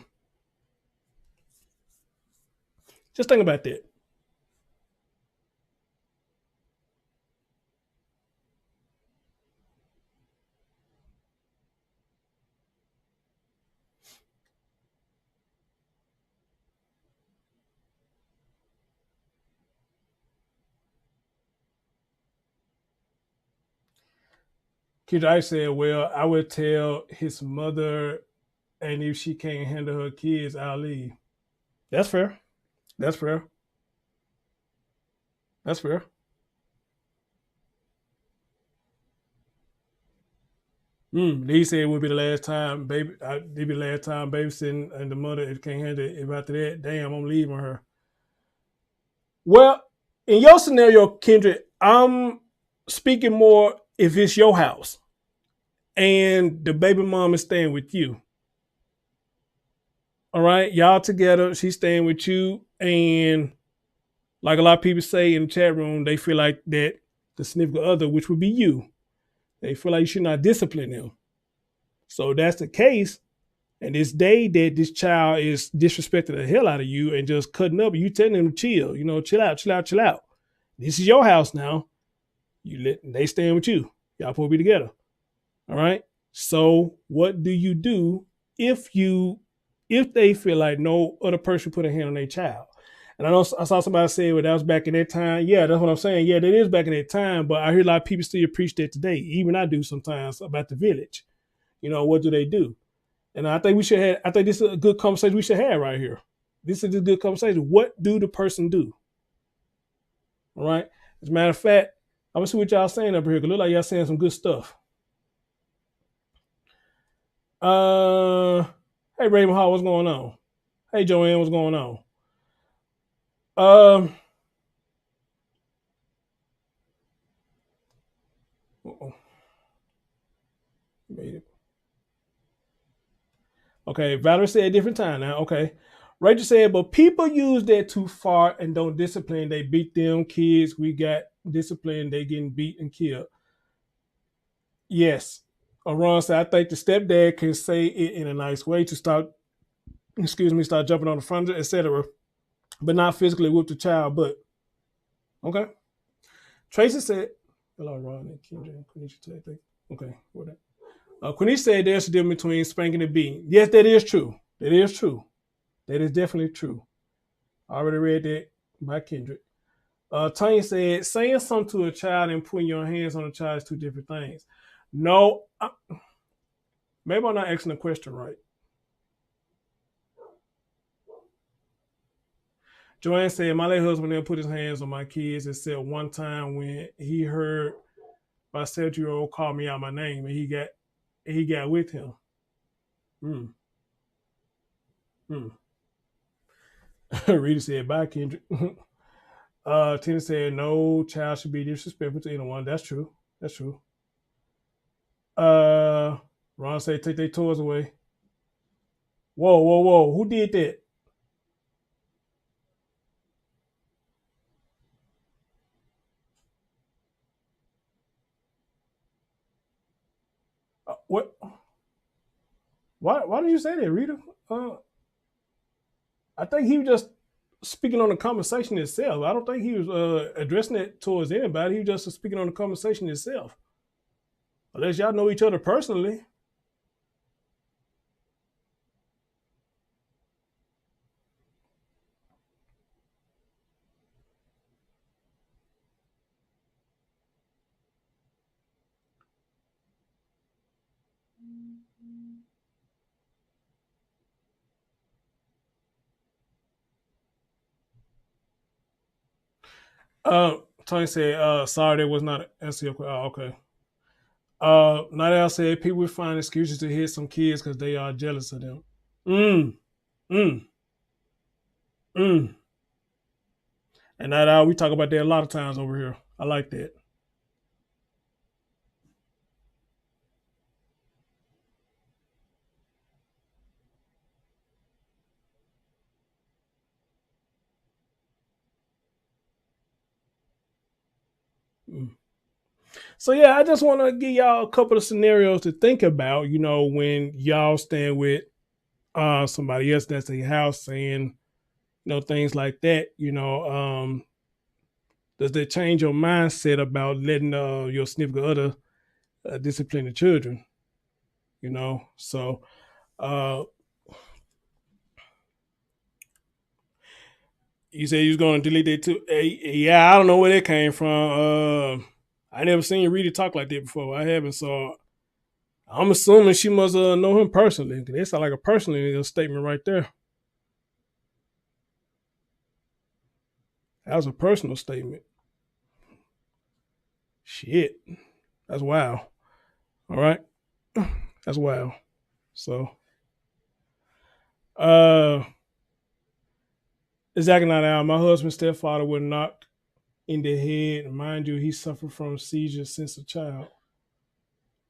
Just think about that. Kendra said, well, I would tell his mother, and if she can't handle her kids, I'll leave. That's fair. That's fair. That's fair. They said it would be the last time, baby. It'd be the last time babysitting, and the mother, if can't handle it, if after that, damn, I'm leaving her. Well, in your scenario, Kendra, I'm speaking more if it's your house and the baby mom is staying with you. All right, y'all together, she's staying with you, and like a lot of people say in the chat room, they feel like that the significant other, which would be you, they feel like you should not discipline them. So that's the case, and this day that this child is disrespecting the hell out of you and just cutting up, you telling them to chill, chill out, chill out, chill out. This is your house now. They staying with you. Y'all supposed to be together. All right. So what do you do if they feel like no other person put a hand on their child? And I know I saw somebody say, well, that was back in that time. Yeah, that's what I'm saying. Yeah, that is back in that time. But I hear a lot of people still preach that today. Even I do sometimes about the village. What do they do? And I think this is a good conversation we should have right here. This is a good conversation. What do the person do? All right. As a matter of fact, I'm going to see what y'all saying up here. Because it look like y'all saying some good stuff. Hey, Raven Hall, what's going on? Hey, Joanne, what's going on? Made it. Okay, Valerie said a different time now. Okay. Rachel said, but people use that too far and don't discipline. They beat them kids. We got discipline. They getting beat and killed. Yes. Ron said, I think the stepdad can say it in a nice way to start jumping on the front, etc., but not physically with the child. But okay. Tracy said, hello, Ron and Kendra. Okay, what that? Quenisha said there's a difference between spanking and beating. Yes, that is true. That is true. That is definitely true. I already read that by Kendrick. Tanya said, saying something to a child and putting your hands on a child is two different things. No, maybe I'm not asking the question right. Joanne said, my late husband never put his hands on my kids except one time when he heard my 7-year-old call me out my name and he got with him. Rita said, bye, Kendrick. Tina said, no child should be disrespectful to anyone. That's true. That's true. Ron said, take their toys away. Whoa. Who did that? What? Why did you say that, Rita? I think he was just speaking on the conversation itself. I don't think he was addressing it towards anybody. He was just speaking on the conversation itself. Unless y'all know each other personally. Tony said, sorry, that was not an SEO. Oh, okay. Nadal said people will find excuses to hit some kids because they are jealous of them. Mm. And that we talk about that a lot of times over here. I like that. So yeah, I just want to give y'all a couple of scenarios to think about, when y'all stand with somebody else that's a house saying, things like that, does that change your mindset about letting your significant other discipline the children? So you said you was going to delete that too. Yeah, I don't know where that came from. I never seen Rita talk like that before. I haven't, so I'm assuming she must know him personally. That sounds like a personal statement right there. That was a personal statement. Shit. That's wild. All right. That's wild. So, exactly not out. My husband's stepfather was knocked in the head. Mind you, he suffered from seizures since a child.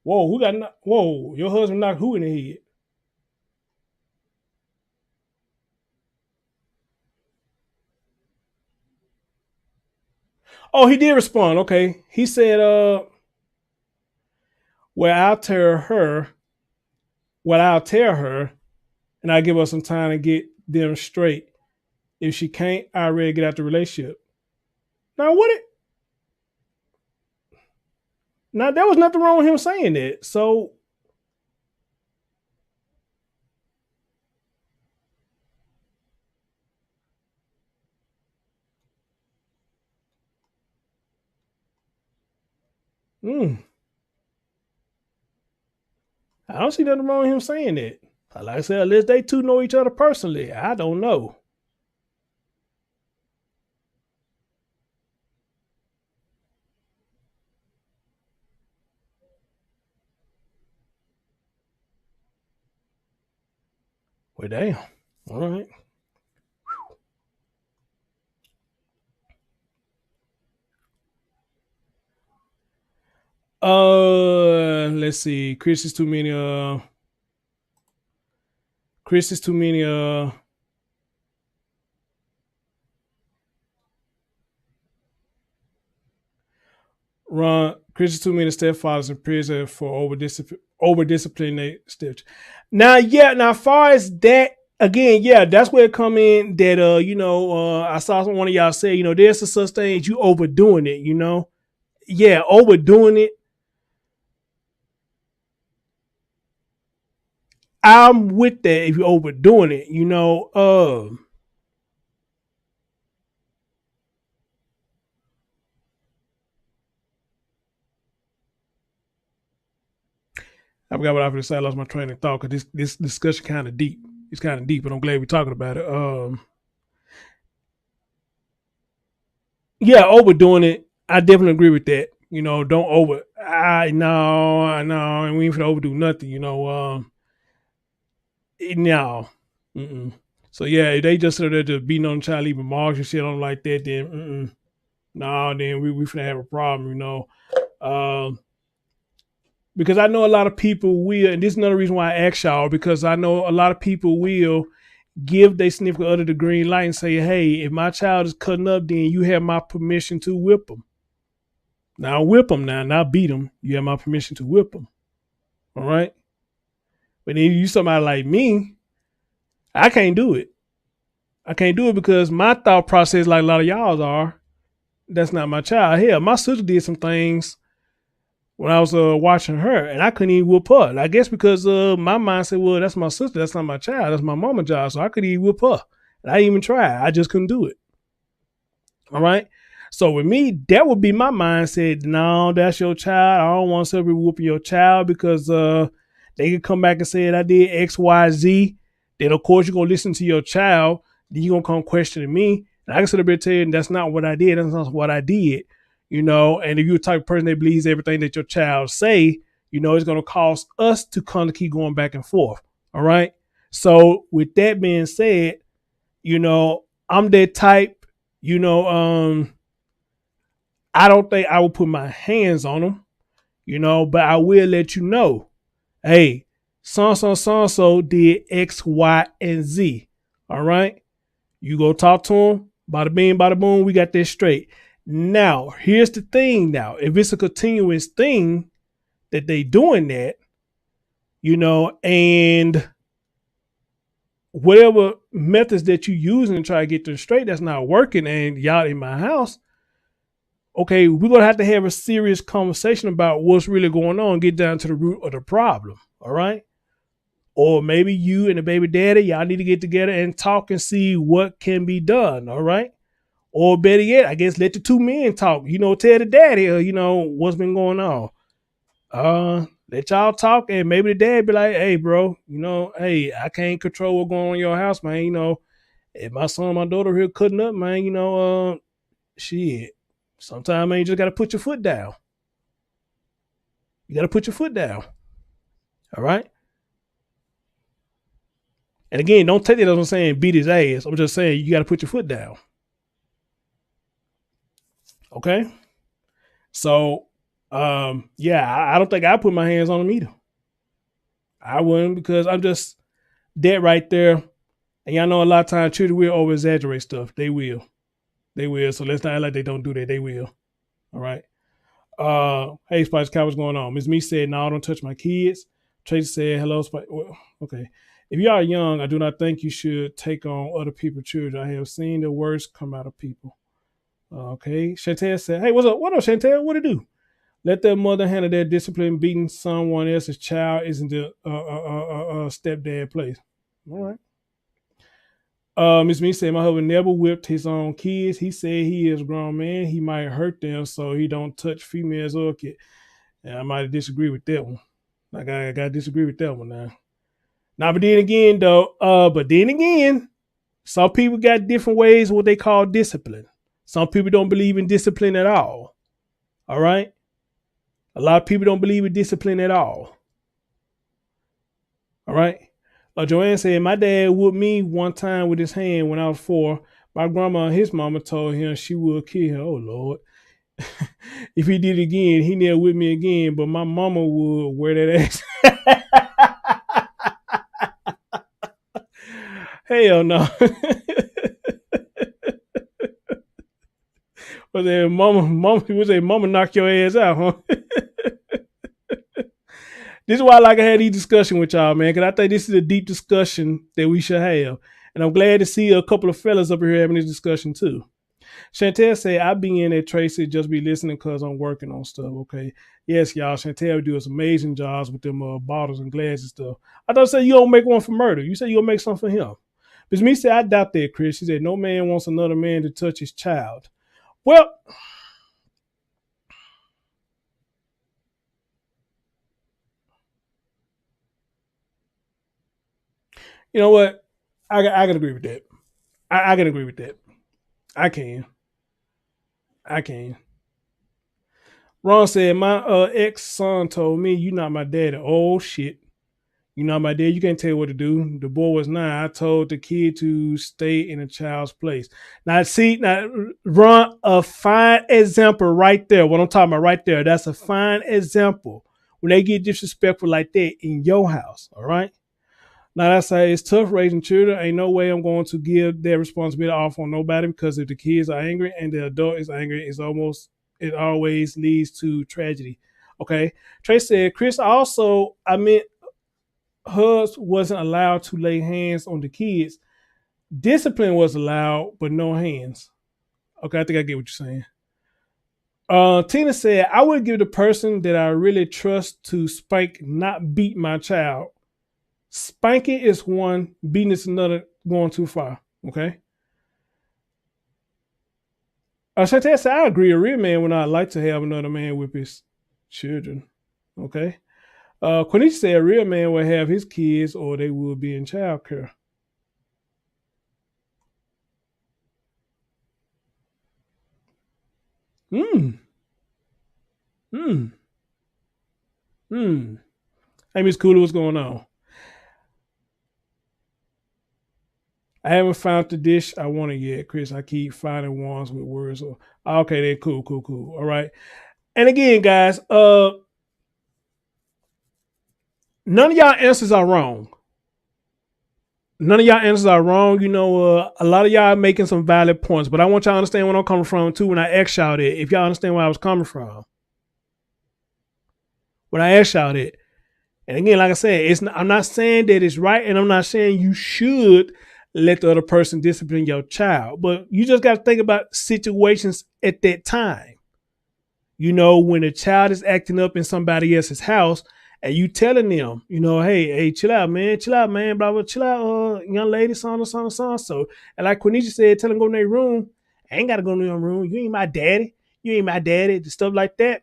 Whoa, who got knocked? Whoa, your husband knocked who in the head? Oh, he did respond. Okay. He said, I'll tell her, and I'll give her some time to get them straight. If she can't, I'd rather get out the relationship. Now, Now, there was nothing wrong with him saying that. So, I don't see nothing wrong with him saying that. Like I said, unless they two know each other personally, I don't know. Well, damn. All right. Let's see. Chris is too many. Chris is too many stepfathers in prison for over disciplining steps. Now, as far as that, again, that's where it come in that I saw one of y'all say, there's a such thing as you overdoing it, overdoing it. I'm with that if you're overdoing it, I forgot what I was going to say. I lost my train of thought because this discussion kind of deep. It's kind of deep, but I'm glad we're talking about it. Overdoing it. I definitely agree with that. Don't over. I know, and we ain't finna overdo nothing. No. So if they just sort of just beating on the child, leaving marks and shit on them like that, then then we finna have a problem. Because I know a lot of people will, and this is another reason why I ask y'all, because I know a lot of people will give their significant other the green light and say, hey, if my child is cutting up, then you have my permission to whip them. Now whip them now, not beat them. You have my permission to whip them. All right? But then you somebody like me, I can't do it. I can't do it because my thought process, like a lot of y'all's are, that's not my child. Hell, my sister did some things when I was watching her, and I couldn't even whoop her. And I guess because my mind said, well, that's my sister. That's not my child. That's my mama's job. So I couldn't even whoop her. And I didn't even try. I just couldn't do it. All right? So with me, that would be my mindset. No, that's your child. I don't want somebody whooping your child because they could come back and say I did X, Y, Z. Then, of course, you're going to listen to your child. Then you're going to come questioning me. And I can sit up here and tell you that's not what I did. That's not what I did. And if you're the type of person that believes everything that your child say, it's going to cause us to kind of keep going back and forth. All right. So with that being said, I'm that type, I don't think I will put my hands on them, but I will let you know, hey, so did X, Y, and Z. All right. You go talk to them. Bada bing, bada boom. We got this straight. Now, here's the thing now. If it's a continuous thing that they doing that, and whatever methods that you using to try to get them straight, that's not working, and y'all in my house, okay, we're going to have a serious conversation about what's really going on, get down to the root of the problem, all right? Or maybe you and the baby daddy, y'all need to get together and talk and see what can be done, all right? Or better yet, I guess let the two men talk, tell the daddy, what's been going on. Let y'all talk, and maybe the dad be like, hey, bro, hey, I can't control what's going on in your house, man. If my son, my daughter here cutting up, man, shit. Sometimes, man, you just got to put your foot down. You got to put your foot down. All right? And again, don't take that as I'm saying beat his ass. I'm just saying you got to put your foot down. Okay? So, I don't think I put my hands on him either. I wouldn't, because I'm just that right there. And y'all know a lot of times children will over exaggerate stuff. They will. So let's not act like they don't do that. They will. All right. Hey, Spice Cow, what's going on? Miss Me said, no, don't touch my kids. Tracy said, hello, Spice. Well, okay. If you are young, I do not think you should take on other people's children. I have seen the worst come out of people. Okay. Chantel said, hey, what's up? What up, Chantel? What it do? Let their mother handle their discipline. Beating someone else's child isn't the stepdad place. All right. Miss Me said, my husband never whipped his own kids. He said he is a grown man. He might hurt them, so he don't touch females or kids. And I might disagree with that one. Like I gotta disagree with that one now. Now, but then again, some people got different ways what they call discipline. Some people don't believe in discipline at all. All right? A lot of people don't believe in discipline at all. All right? Joanne said, my dad whooped me one time with his hand when I was 4. My grandma and his mama told him she would kill him. Oh, Lord. If he did it again, he never whipped me again, but my mama would wear that ass. Hell no. Was that mama knock your ass out, huh? This is why I like to have these discussions with y'all, man, because I think this is a deep discussion that we should have. And I'm glad to see a couple of fellas up here having this discussion too. Chantel said, I be in at Tracy, just be listening because I'm working on stuff, okay? Yes, y'all, Chantel do some amazing jobs with them bottles and glasses and stuff. I thought you said you don't make one for murder. You said you'll make something for him. But me said, I doubt that, Chris. She said, no man wants another man to touch his child. Well, you know what? I can agree with that. I can agree with that. I can. Ron said, my ex-son told me, you not my daddy. Oh, shit. You not my dad. You can't tell what to do. The boy was 9. I told the kid to stay in a child's place. Now, Ron, a fine example right there. What I'm talking about right there. That's a fine example. When they get disrespectful like that in your house, all right? Now, that's how it's tough raising children. Ain't no way I'm going to give their responsibility off on nobody, because if the kids are angry and the adult is angry, it always leads to tragedy. Okay. Trey said, Chris, also, Hus wasn't allowed to lay hands on the kids. Discipline was allowed, but no hands. Okay, I think I get what you're saying. Tina said, I would give the person that I really trust to spank, not beat my child. Spanking is one, beating is another, going too far. Okay. Chantel said, I agree. A real man would not like to have another man whip his children. Okay. Quenisha said, a real man would have his kids or they would be in child care. Hmm. Hmm. Hmm. Hey, Miss Cooler, what's going on? I haven't found the dish I wanted yet, Chris. I keep finding ones with words. Okay, then cool. All right. And again, guys, none of y'all answers are wrong. None of y'all answers are wrong. You know, a lot of y'all are making some valid points, but I want y'all to understand where I'm coming from too. When I asked y'all that, if y'all understand where I was coming from, when I asked y'all that, and again, like I said, I'm not saying that it's right, and I'm not saying you should let the other person discipline your child, but you just got to think about situations at that time. You know, when a child is acting up in somebody else's house, and you telling them, you know, hey, chill out, man, blah, blah, chill out, young lady, son. So, and like Quenisha said, tell them go in their room. I ain't got to go in your room. You ain't my daddy. Stuff like that.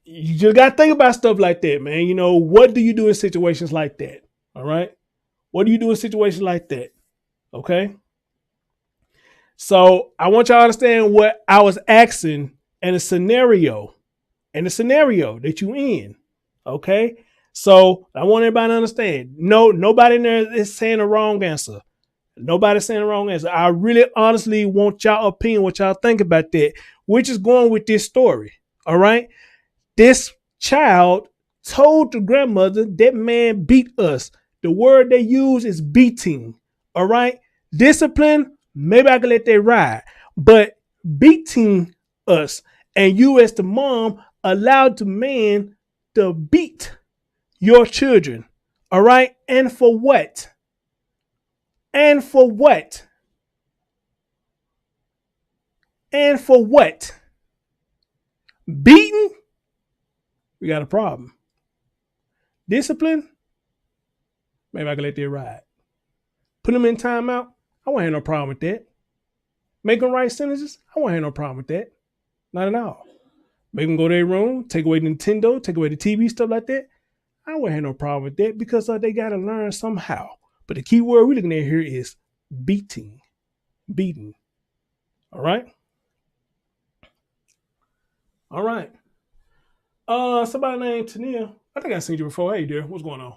You just got to think about stuff like that, man. You know, what do you do in situations like that? All right. What do you do in situations like that? Okay. So I want y'all to understand what I was asking in a scenario that you in. Okay. So I want everybody to understand. No, nobody in there is saying the wrong answer. Nobody's saying the wrong answer. I really honestly want y'all opinion, what y'all think about that, which is going with this story. All right. This child told the grandmother that man beat us. The word they use is beating. All right. Discipline, maybe I can let that ride. But beating us, and you as the mom allowed the man to beat your children. All right. And for what? And for what? And for what? Beating? We got a problem. Discipline? Maybe I can let that ride. Put them in timeout? I won't have no problem with that. Make them write sentences? I won't have no problem with that. Not at all. Make them go to their room, take away the Nintendo, take away the TV, stuff like that. I won't have no problem with that because they got to learn somehow. But the key word we're looking at here is beating. Beating. All right? All right. Somebody named Tania. I think I seen you before. Hey, dear. What's going on?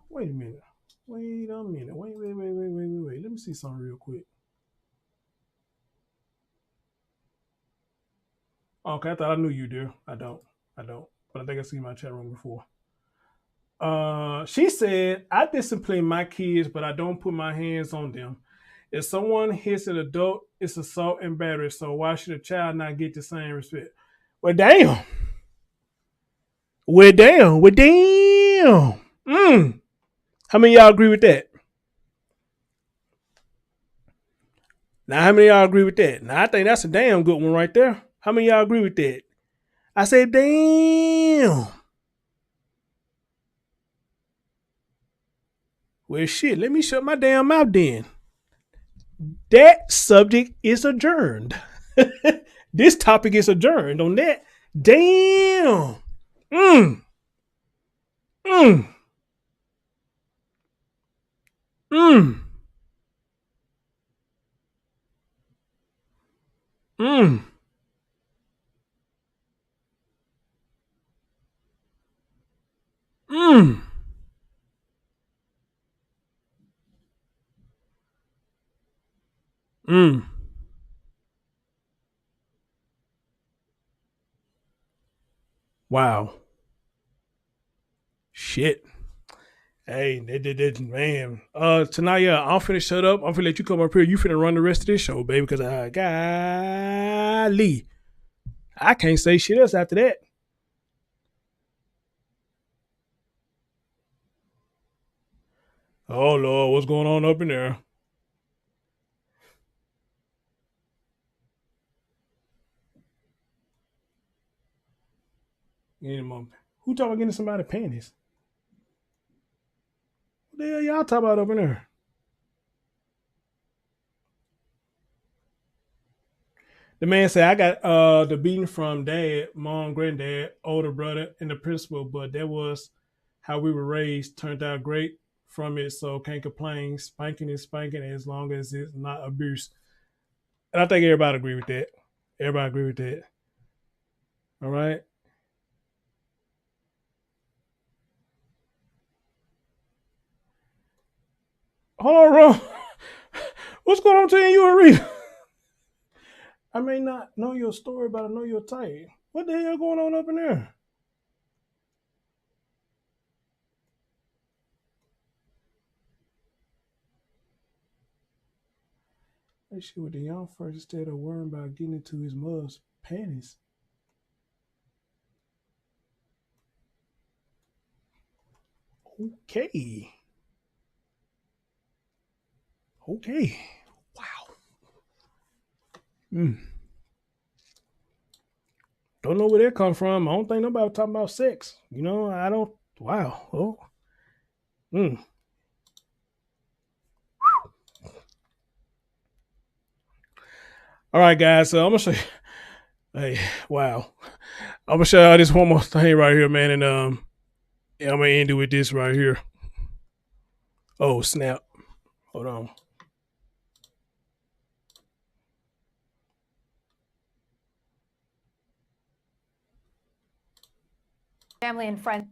Wait a minute. Wait. Let me see something real quick. Okay, I thought I knew you, dear. I don't. But I think I seen my chat room before. She said, I discipline my kids, but I don't put my hands on them. If someone hits an adult, it's assault and battery. So why should a child not get the same respect? Well, damn. How many of y'all agree with that? Now, how many of y'all agree with that? Now, I think that's a damn good one right there. How many of y'all agree with that? I said, damn. Well, shit, let me shut my damn mouth then. That subject is adjourned. This topic is adjourned on that. Damn. Mm. Mm. Mm. Mm. Mm. Mm. Wow. Shit. Hey, man. Tonight, I'm finna shut up. I'm finna let you come up here. You finna run the rest of this show, baby, because golly, I can't say shit else after that. Oh Lord, what's going on up in there? Any moment. Who talking about getting somebody panties? What the hell y'all talking about up in there? The man said, I got the beating from dad, mom, granddad, older brother, and the principal, but that was how we were raised. Turned out great from it, so can't complain. Spanking is spanking as long as it's not abuse. And I think everybody agree with that. Everybody agree with that. All right. Hold on, Ron. What's going on between you and Rita? I may not know your story, but I know your type. What the hell going on up in there? That shit with the young first instead of worrying about getting into his mother's panties. Okay. Okay. Wow. Don't know where that come from. I don't think nobody talking about sex. You know, I don't. Wow. Oh. All right, guys. So I'm gonna show you. Hey, wow. I'm gonna show y'all this one more thing right here, man, and I'm gonna end it with this right here. Oh snap! Hold on. Family and friends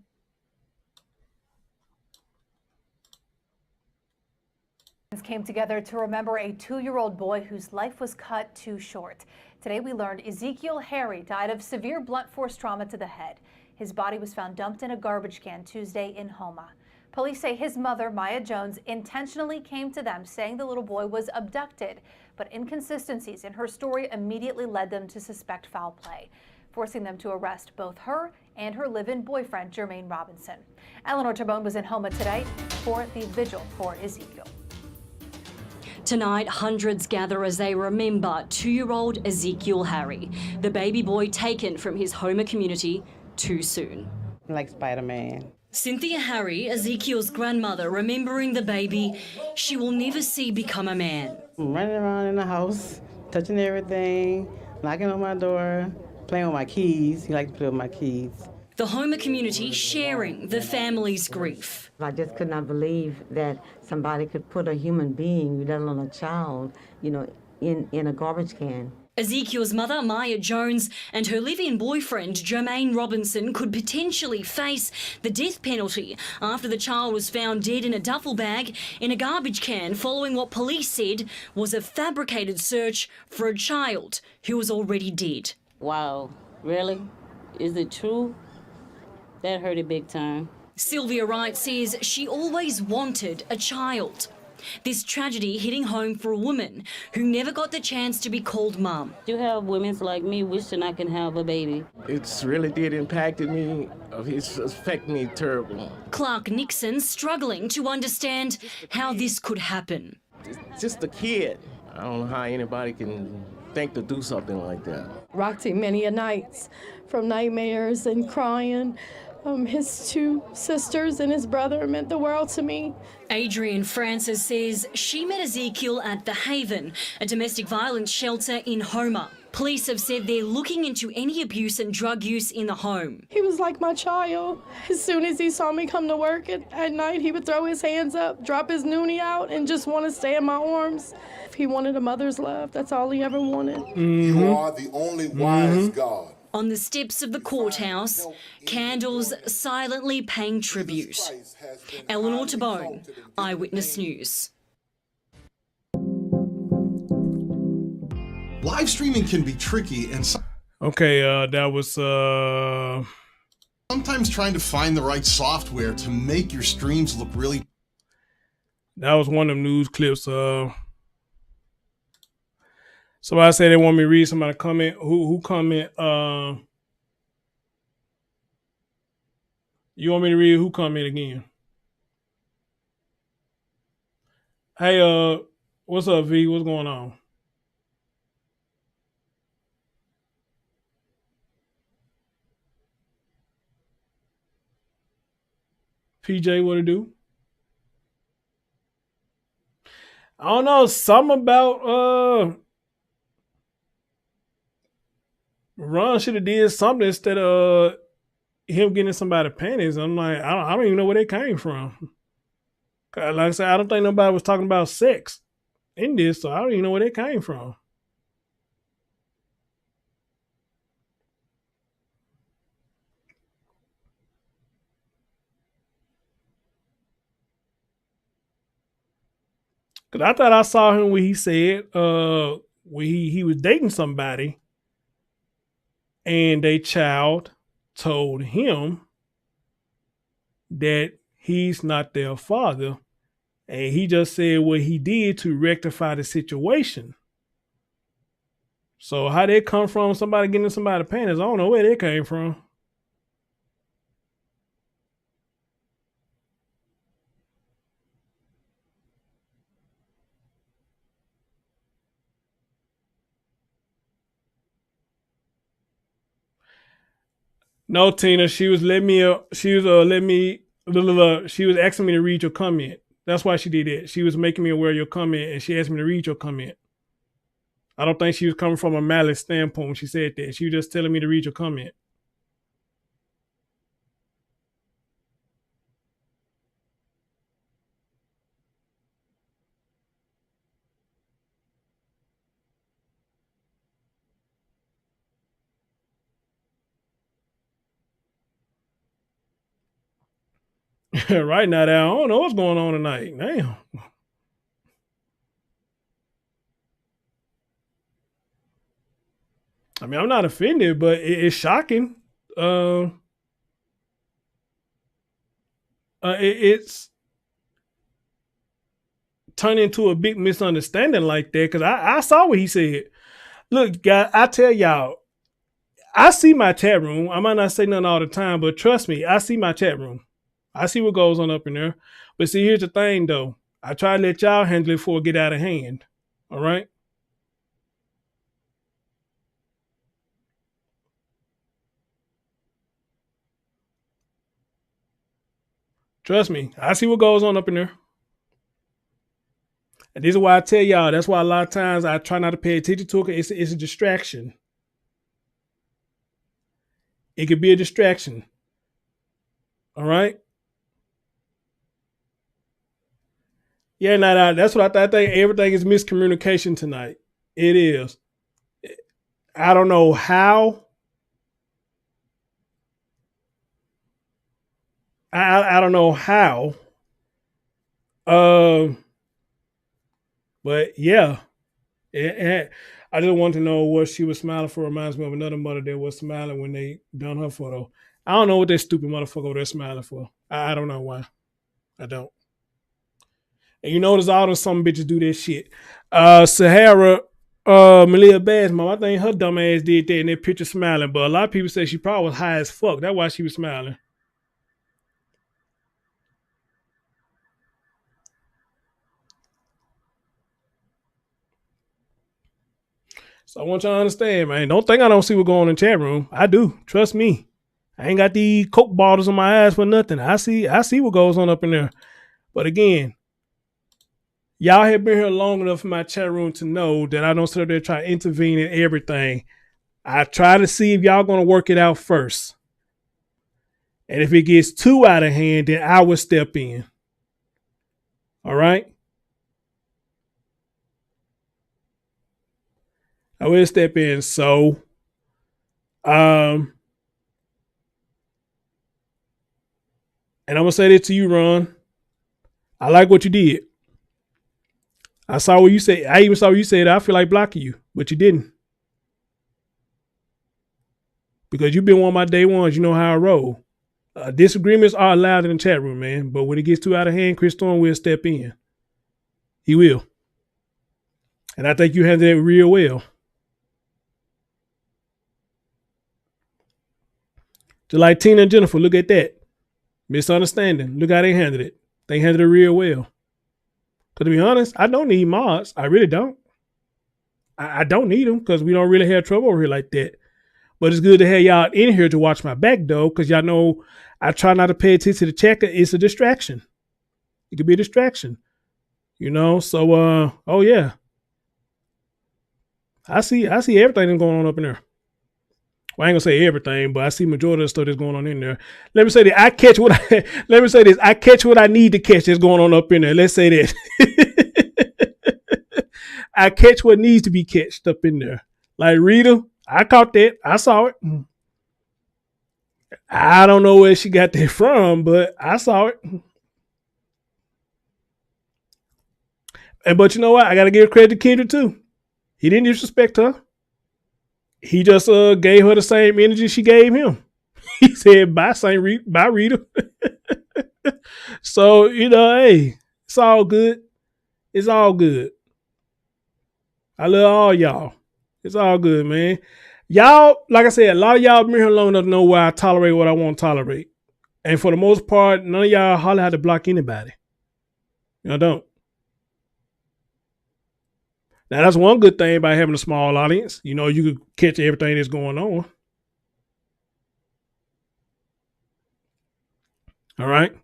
came together to remember a 2-year-old boy whose life was cut too short. Today we learned Ezekiel Harry died of severe blunt force trauma to the head. His body was found dumped in a garbage can Tuesday in Houma. Police say his mother, Maya Jones, intentionally came to them saying the little boy was abducted, but inconsistencies in her story immediately led them to suspect foul play, forcing them to arrest both her and her live-in boyfriend, Jermaine Robinson. Eleanor Terrebonne was in Houma today for the vigil for Ezekiel. Tonight, hundreds gather as they remember 2-year-old Ezekiel Harry, the baby boy taken from his Houma community too soon. Like Spider-Man. Cynthia Harry, Ezekiel's grandmother, remembering the baby she will never see become a man. I'm running around in the house, touching everything, knocking on my door, playing with my keys. He likes to play with my keys. The Houma community sharing the family's grief. I just could not believe that somebody could put a human being, let alone a child, in a garbage can. Ezekiel's mother, Maya Jones, and her live-in boyfriend, Jermaine Robinson, could potentially face the death penalty after the child was found dead in a duffel bag in a garbage can following what police said was a fabricated search for a child who was already dead. Wow, really? Is it true? That hurt it big time. Sylvia Wright says she always wanted a child. This tragedy hitting home for a woman who never got the chance to be called mum. You have women like me wishing I can have a baby. It's really did impacted me. It's affected me terrible. Clark Nixon struggling to understand how this could happen. It's just a kid. I don't know how anybody can think to do something like that. Rocked him many a nights from nightmares and crying. His 2 sisters and his brother meant the world to me. Adrienne Francis says she met Ezekiel at The Haven, a domestic violence shelter in Houma. Police have said they're looking into any abuse and drug use in the home. He was like my child. As soon as he saw me come to work at night, he would throw his hands up, drop his noonie out, and just want to stay in my arms. He wanted a mother's love. That's all he ever wanted. You are the only wise God. On the steps of the courthouse, candles silently paying tribute. Eleanor Terrebonne, Eyewitness News. Live streaming can be tricky and okay, that was sometimes trying to find the right software to make your streams look really. That was one of them news clips. Somebody said they want me to read somebody comment. Who comment? You want me to read who comment again? Hey, what's up, V? What's going on? PJ, what it do? I don't know. Something about Ron should have did something instead of him getting somebody panties. I'm like, I don't even know where they came from. Like I said, I don't think nobody was talking about sex in this, so I don't even know where that came from. Cause I thought I saw him when he said when he was dating somebody and their child told him that he's not their father. And he just said what he did to rectify the situation. So how that come from somebody getting in somebody's panties, I don't know where that came from. No, Tina, she was asking me to read your comment. That's why she did it. She was making me aware of your comment, and she asked me to read your comment. I don't think she was coming from a malice standpoint when she said that. She was just telling me to read your comment. Right now, I don't know what's going on tonight. Damn. I mean, I'm not offended, but it's shocking. It's turned into a big misunderstanding like that because I saw what he said. Look, guys, I tell y'all, I see my chat room. I might not say nothing all the time, but trust me, I see my chat room. I see what goes on up in there. But see, here's the thing, though. I try to let y'all handle it before it get out of hand. All right? Trust me, I see what goes on up in there. And this is why I tell y'all, that's why a lot of times I try not to pay attention to it. It's a distraction. It could be a distraction. All right? Yeah, that's what I thought. I think everything is miscommunication tonight. It is. I don't know how. I don't know how. But yeah. I just want to know what she was smiling for. Reminds me of another mother that was smiling when they done her photo. I don't know what that stupid motherfucker over there smiling for. I don't know why. I don't. And you notice all them some bitches do that shit. Sahara, Malia Bass, mom, I think her dumb ass did that in that picture smiling. But a lot of people say she probably was high as fuck. That's why she was smiling. So I want y'all to understand, man. Don't think I don't see what's going on in the chat room. I do. Trust me. I ain't got these Coke bottles on my eyes for nothing. I see what goes on up in there. But again, y'all have been here long enough in my chat room to know that I don't sit there try to intervene in everything. I try to see if y'all going to work it out first. And if it gets too out of hand, then I will step in. All right? I will step in. So, and I'm going to say this to you, Ron. I like what you did. I saw what you said. I even saw what you said. I feel like blocking you, but you didn't. Because you've been one of my day ones. You know how I roll. Disagreements are allowed in the chat room, man. But when it gets too out of hand, Chris Thorne will step in. He will. And I think you handled it real well. Just like Tina and Jennifer, look at that. Misunderstanding. Look how they handled it. They handled it real well. Because to be honest, I don't need mods. I really don't. I don't need them because we don't really have trouble over here like that. But it's good to have y'all in here to watch my back, though, because y'all know I try not to pay attention to the checker. It's a distraction. It could be a distraction. You know? So, oh, yeah. I see everything that's going on up in there. Well, I ain't gonna say everything, but I see majority of the stuff that's going on in there. Let me say that I catch what let me say this. I catch what I need to catch that's going on up in there. Let's say that. I catch what needs to be catched up in there. Like Rita, I caught that. I saw it. I don't know where she got that from, but I saw it. But you know what? I gotta give credit to Kendrick too. He didn't disrespect her. He just gave her the same energy she gave him. He said, "Bye, bye, Rita." So hey, it's all good. It's all good. I love all y'all. It's all good, man. Y'all, like I said, a lot of y'all been here long enough to know why I tolerate what I want to tolerate. And for the most part, none of y'all hardly have to block anybody. Y'all don't. Now, that's one good thing about having a small audience. You could catch everything that's going on. All right?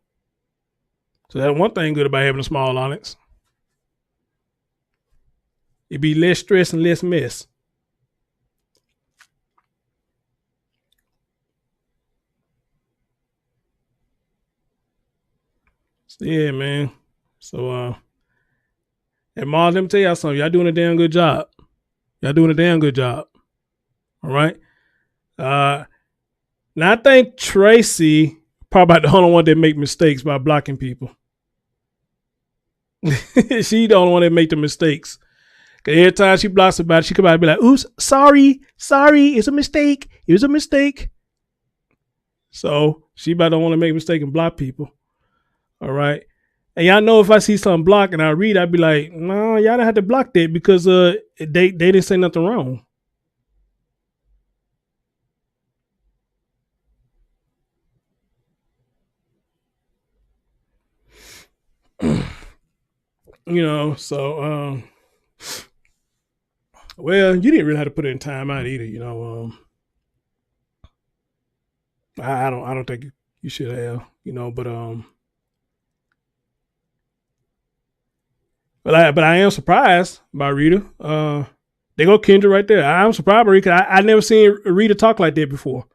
So that's one thing good about having a small audience. It'd be less stress and less mess. So, yeah, man. So, and Mars, let me tell y'all something. Y'all doing a damn good job. Y'all doing a damn good job. All right. Now I think Tracy probably the only one that make mistakes by blocking people. She the only one that make the mistakes. Cause every time she blocks somebody, she come out and be like, "Oops, sorry, it's a mistake. It was a mistake." So she about the one to make a mistake and block people. All right. And y'all know if I see something blocked and I read, I'd be like, "No, y'all don't have to block that because they didn't say nothing wrong." So well, you didn't really have to put it in timeout either, I don't think you should have, but I am surprised by Rita. They go Kendra right there. I'm surprised by Rita. I never seen Rita talk like that before.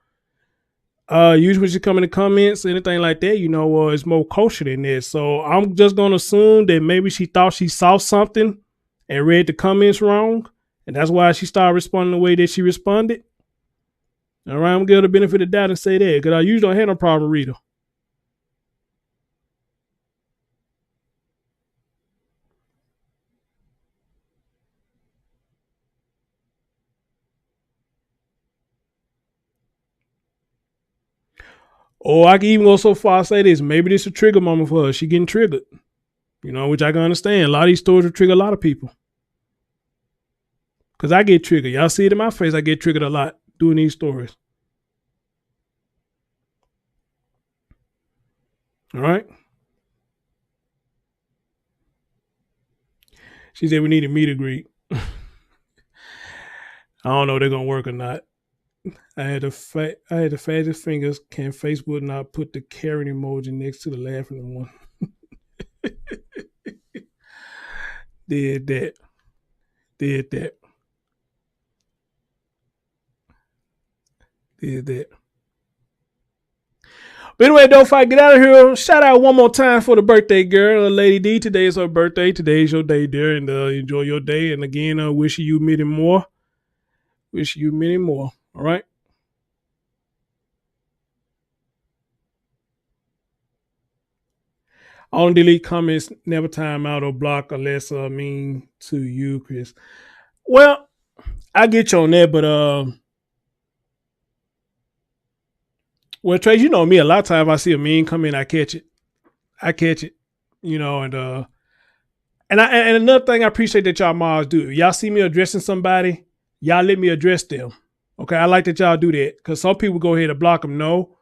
Usually when she come in the comments, anything like that, it's more kosher than this. So I'm just gonna assume that maybe she thought she saw something and read the comments wrong, and that's why she started responding the way that she responded. All right, I'm gonna give her the benefit of the doubt and say that because I usually don't have no problem with Rita. Or I can even go so far as say this. Maybe this is a trigger moment for her. She getting triggered. Which I can understand. A lot of these stories will trigger a lot of people. Because I get triggered. Y'all see it in my face. I get triggered a lot doing these stories. All right. She said we need a meet and greet. I don't know if they're going to work or not. I had the fastest fingers. Can Facebook not put the carrot emoji next to the laughing one? Did that. Did that. But anyway, don't fight. Get out of here. Shout out one more time for the birthday girl, Lady D. Today is her birthday. Today is your day, dear, and enjoy your day. And again, wishing you many more. Wish you many more. All right. I don't delete comments, never time out or block unless mean to you, Chris. Well, I get you on that, but well, Trace, you know me. A lot of times I see a meme come in, I catch it, and another thing I appreciate that y'all moms do. Y'all see me addressing somebody, y'all let me address them. Okay, I like that y'all do that because some people go ahead and block them. No,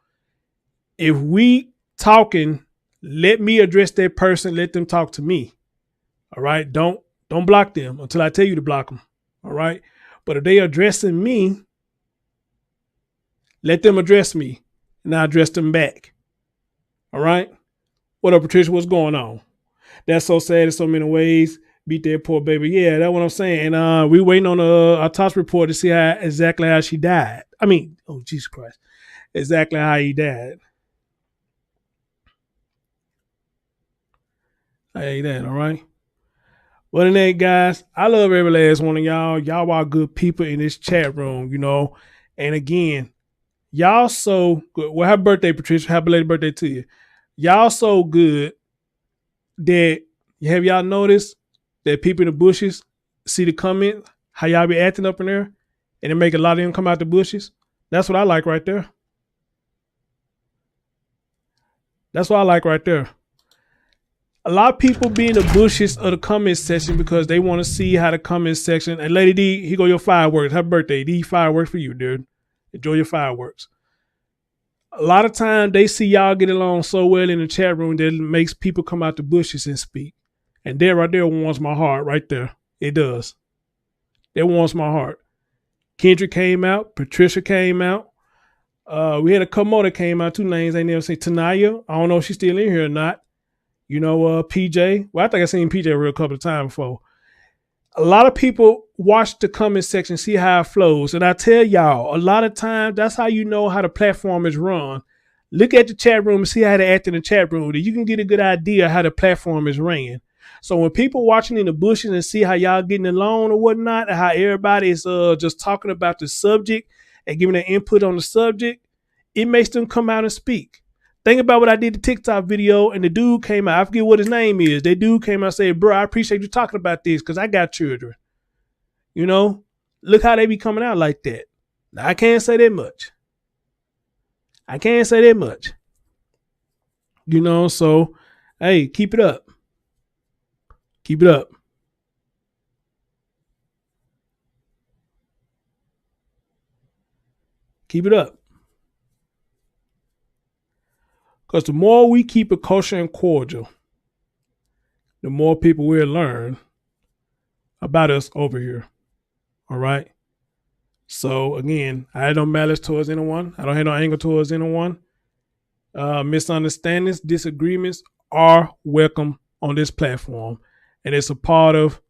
if we talking, let me address that person. Let them talk to me. All right, don't block them until I tell you to block them. All right, but if they addressing me, let them address me. And I address them back. All right? What up, Patricia? What's going on? That's so sad in so many ways. Beat that poor baby. Yeah, that's what I'm saying. We waiting on the autopsy report to see exactly how she died. I mean, oh Jesus Christ, exactly how he died. Hey, that all right. Well, then, that, guys, I love every last one of y'all. Y'all are good people in this chat room, you know. And again, y'all so good. Well, happy birthday, Patricia. Happy belated birthday to you. Y'all so good that have y'all noticed that people in the bushes see the comments, how y'all be acting up in there, and it make a lot of them come out the bushes? That's what I like right there. That's what I like right there. A lot of people be in the bushes of the comment section because they want to see how the comment section. And Lady D, here go your fireworks. Happy birthday. These fireworks for you, dude. Enjoy your fireworks. A lot of times they see y'all get along so well in the chat room that it makes people come out the bushes and speak. And that right there warms my heart right there. It does. That warms my heart. Kendrick came out. Patricia came out. We had a couple more that came out. 2 names I never seen. Tanaya. I don't know if she's still in here or not. You know, PJ. Well, I think I seen PJ a real couple of times before. A lot of people watch the comment section, see how it flows. And I tell y'all, a lot of times, that's how you know how the platform is run. Look at the chat room and see how they act in the chat room. That you can get a good idea how the platform is ran. So when people watching in the bushes and see how y'all getting along or whatnot, and how everybody is just talking about the subject and giving their input on the subject, it makes them come out and speak. Think about what I did the TikTok video and the dude came out. I forget what his name is. That dude came out and said, bro, I appreciate you talking about this because I got children. You know, look how they be coming out like that. Now, I can't say that much. I can't say that much. You know, so, hey, keep it up. Keep it up. Keep it up. Because the more we keep it kosher and cordial, the more people will learn about us over here. All right? So, again, I have no malice towards anyone. I don't have no anger towards anyone. Misunderstandings, disagreements are welcome on this platform. And it's a part of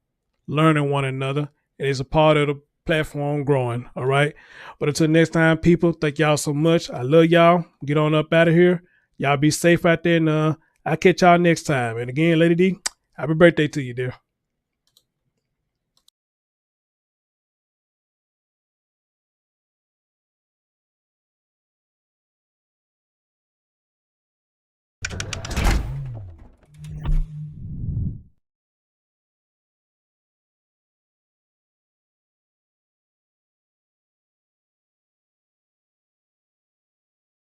learning one another. And it's a part of the platform growing. All right? But until next time, people, thank y'all so much. I love y'all. Get on up out of here. Y'all be safe out there, and I'll catch y'all next time. And again, Lady D, happy birthday to you, dear.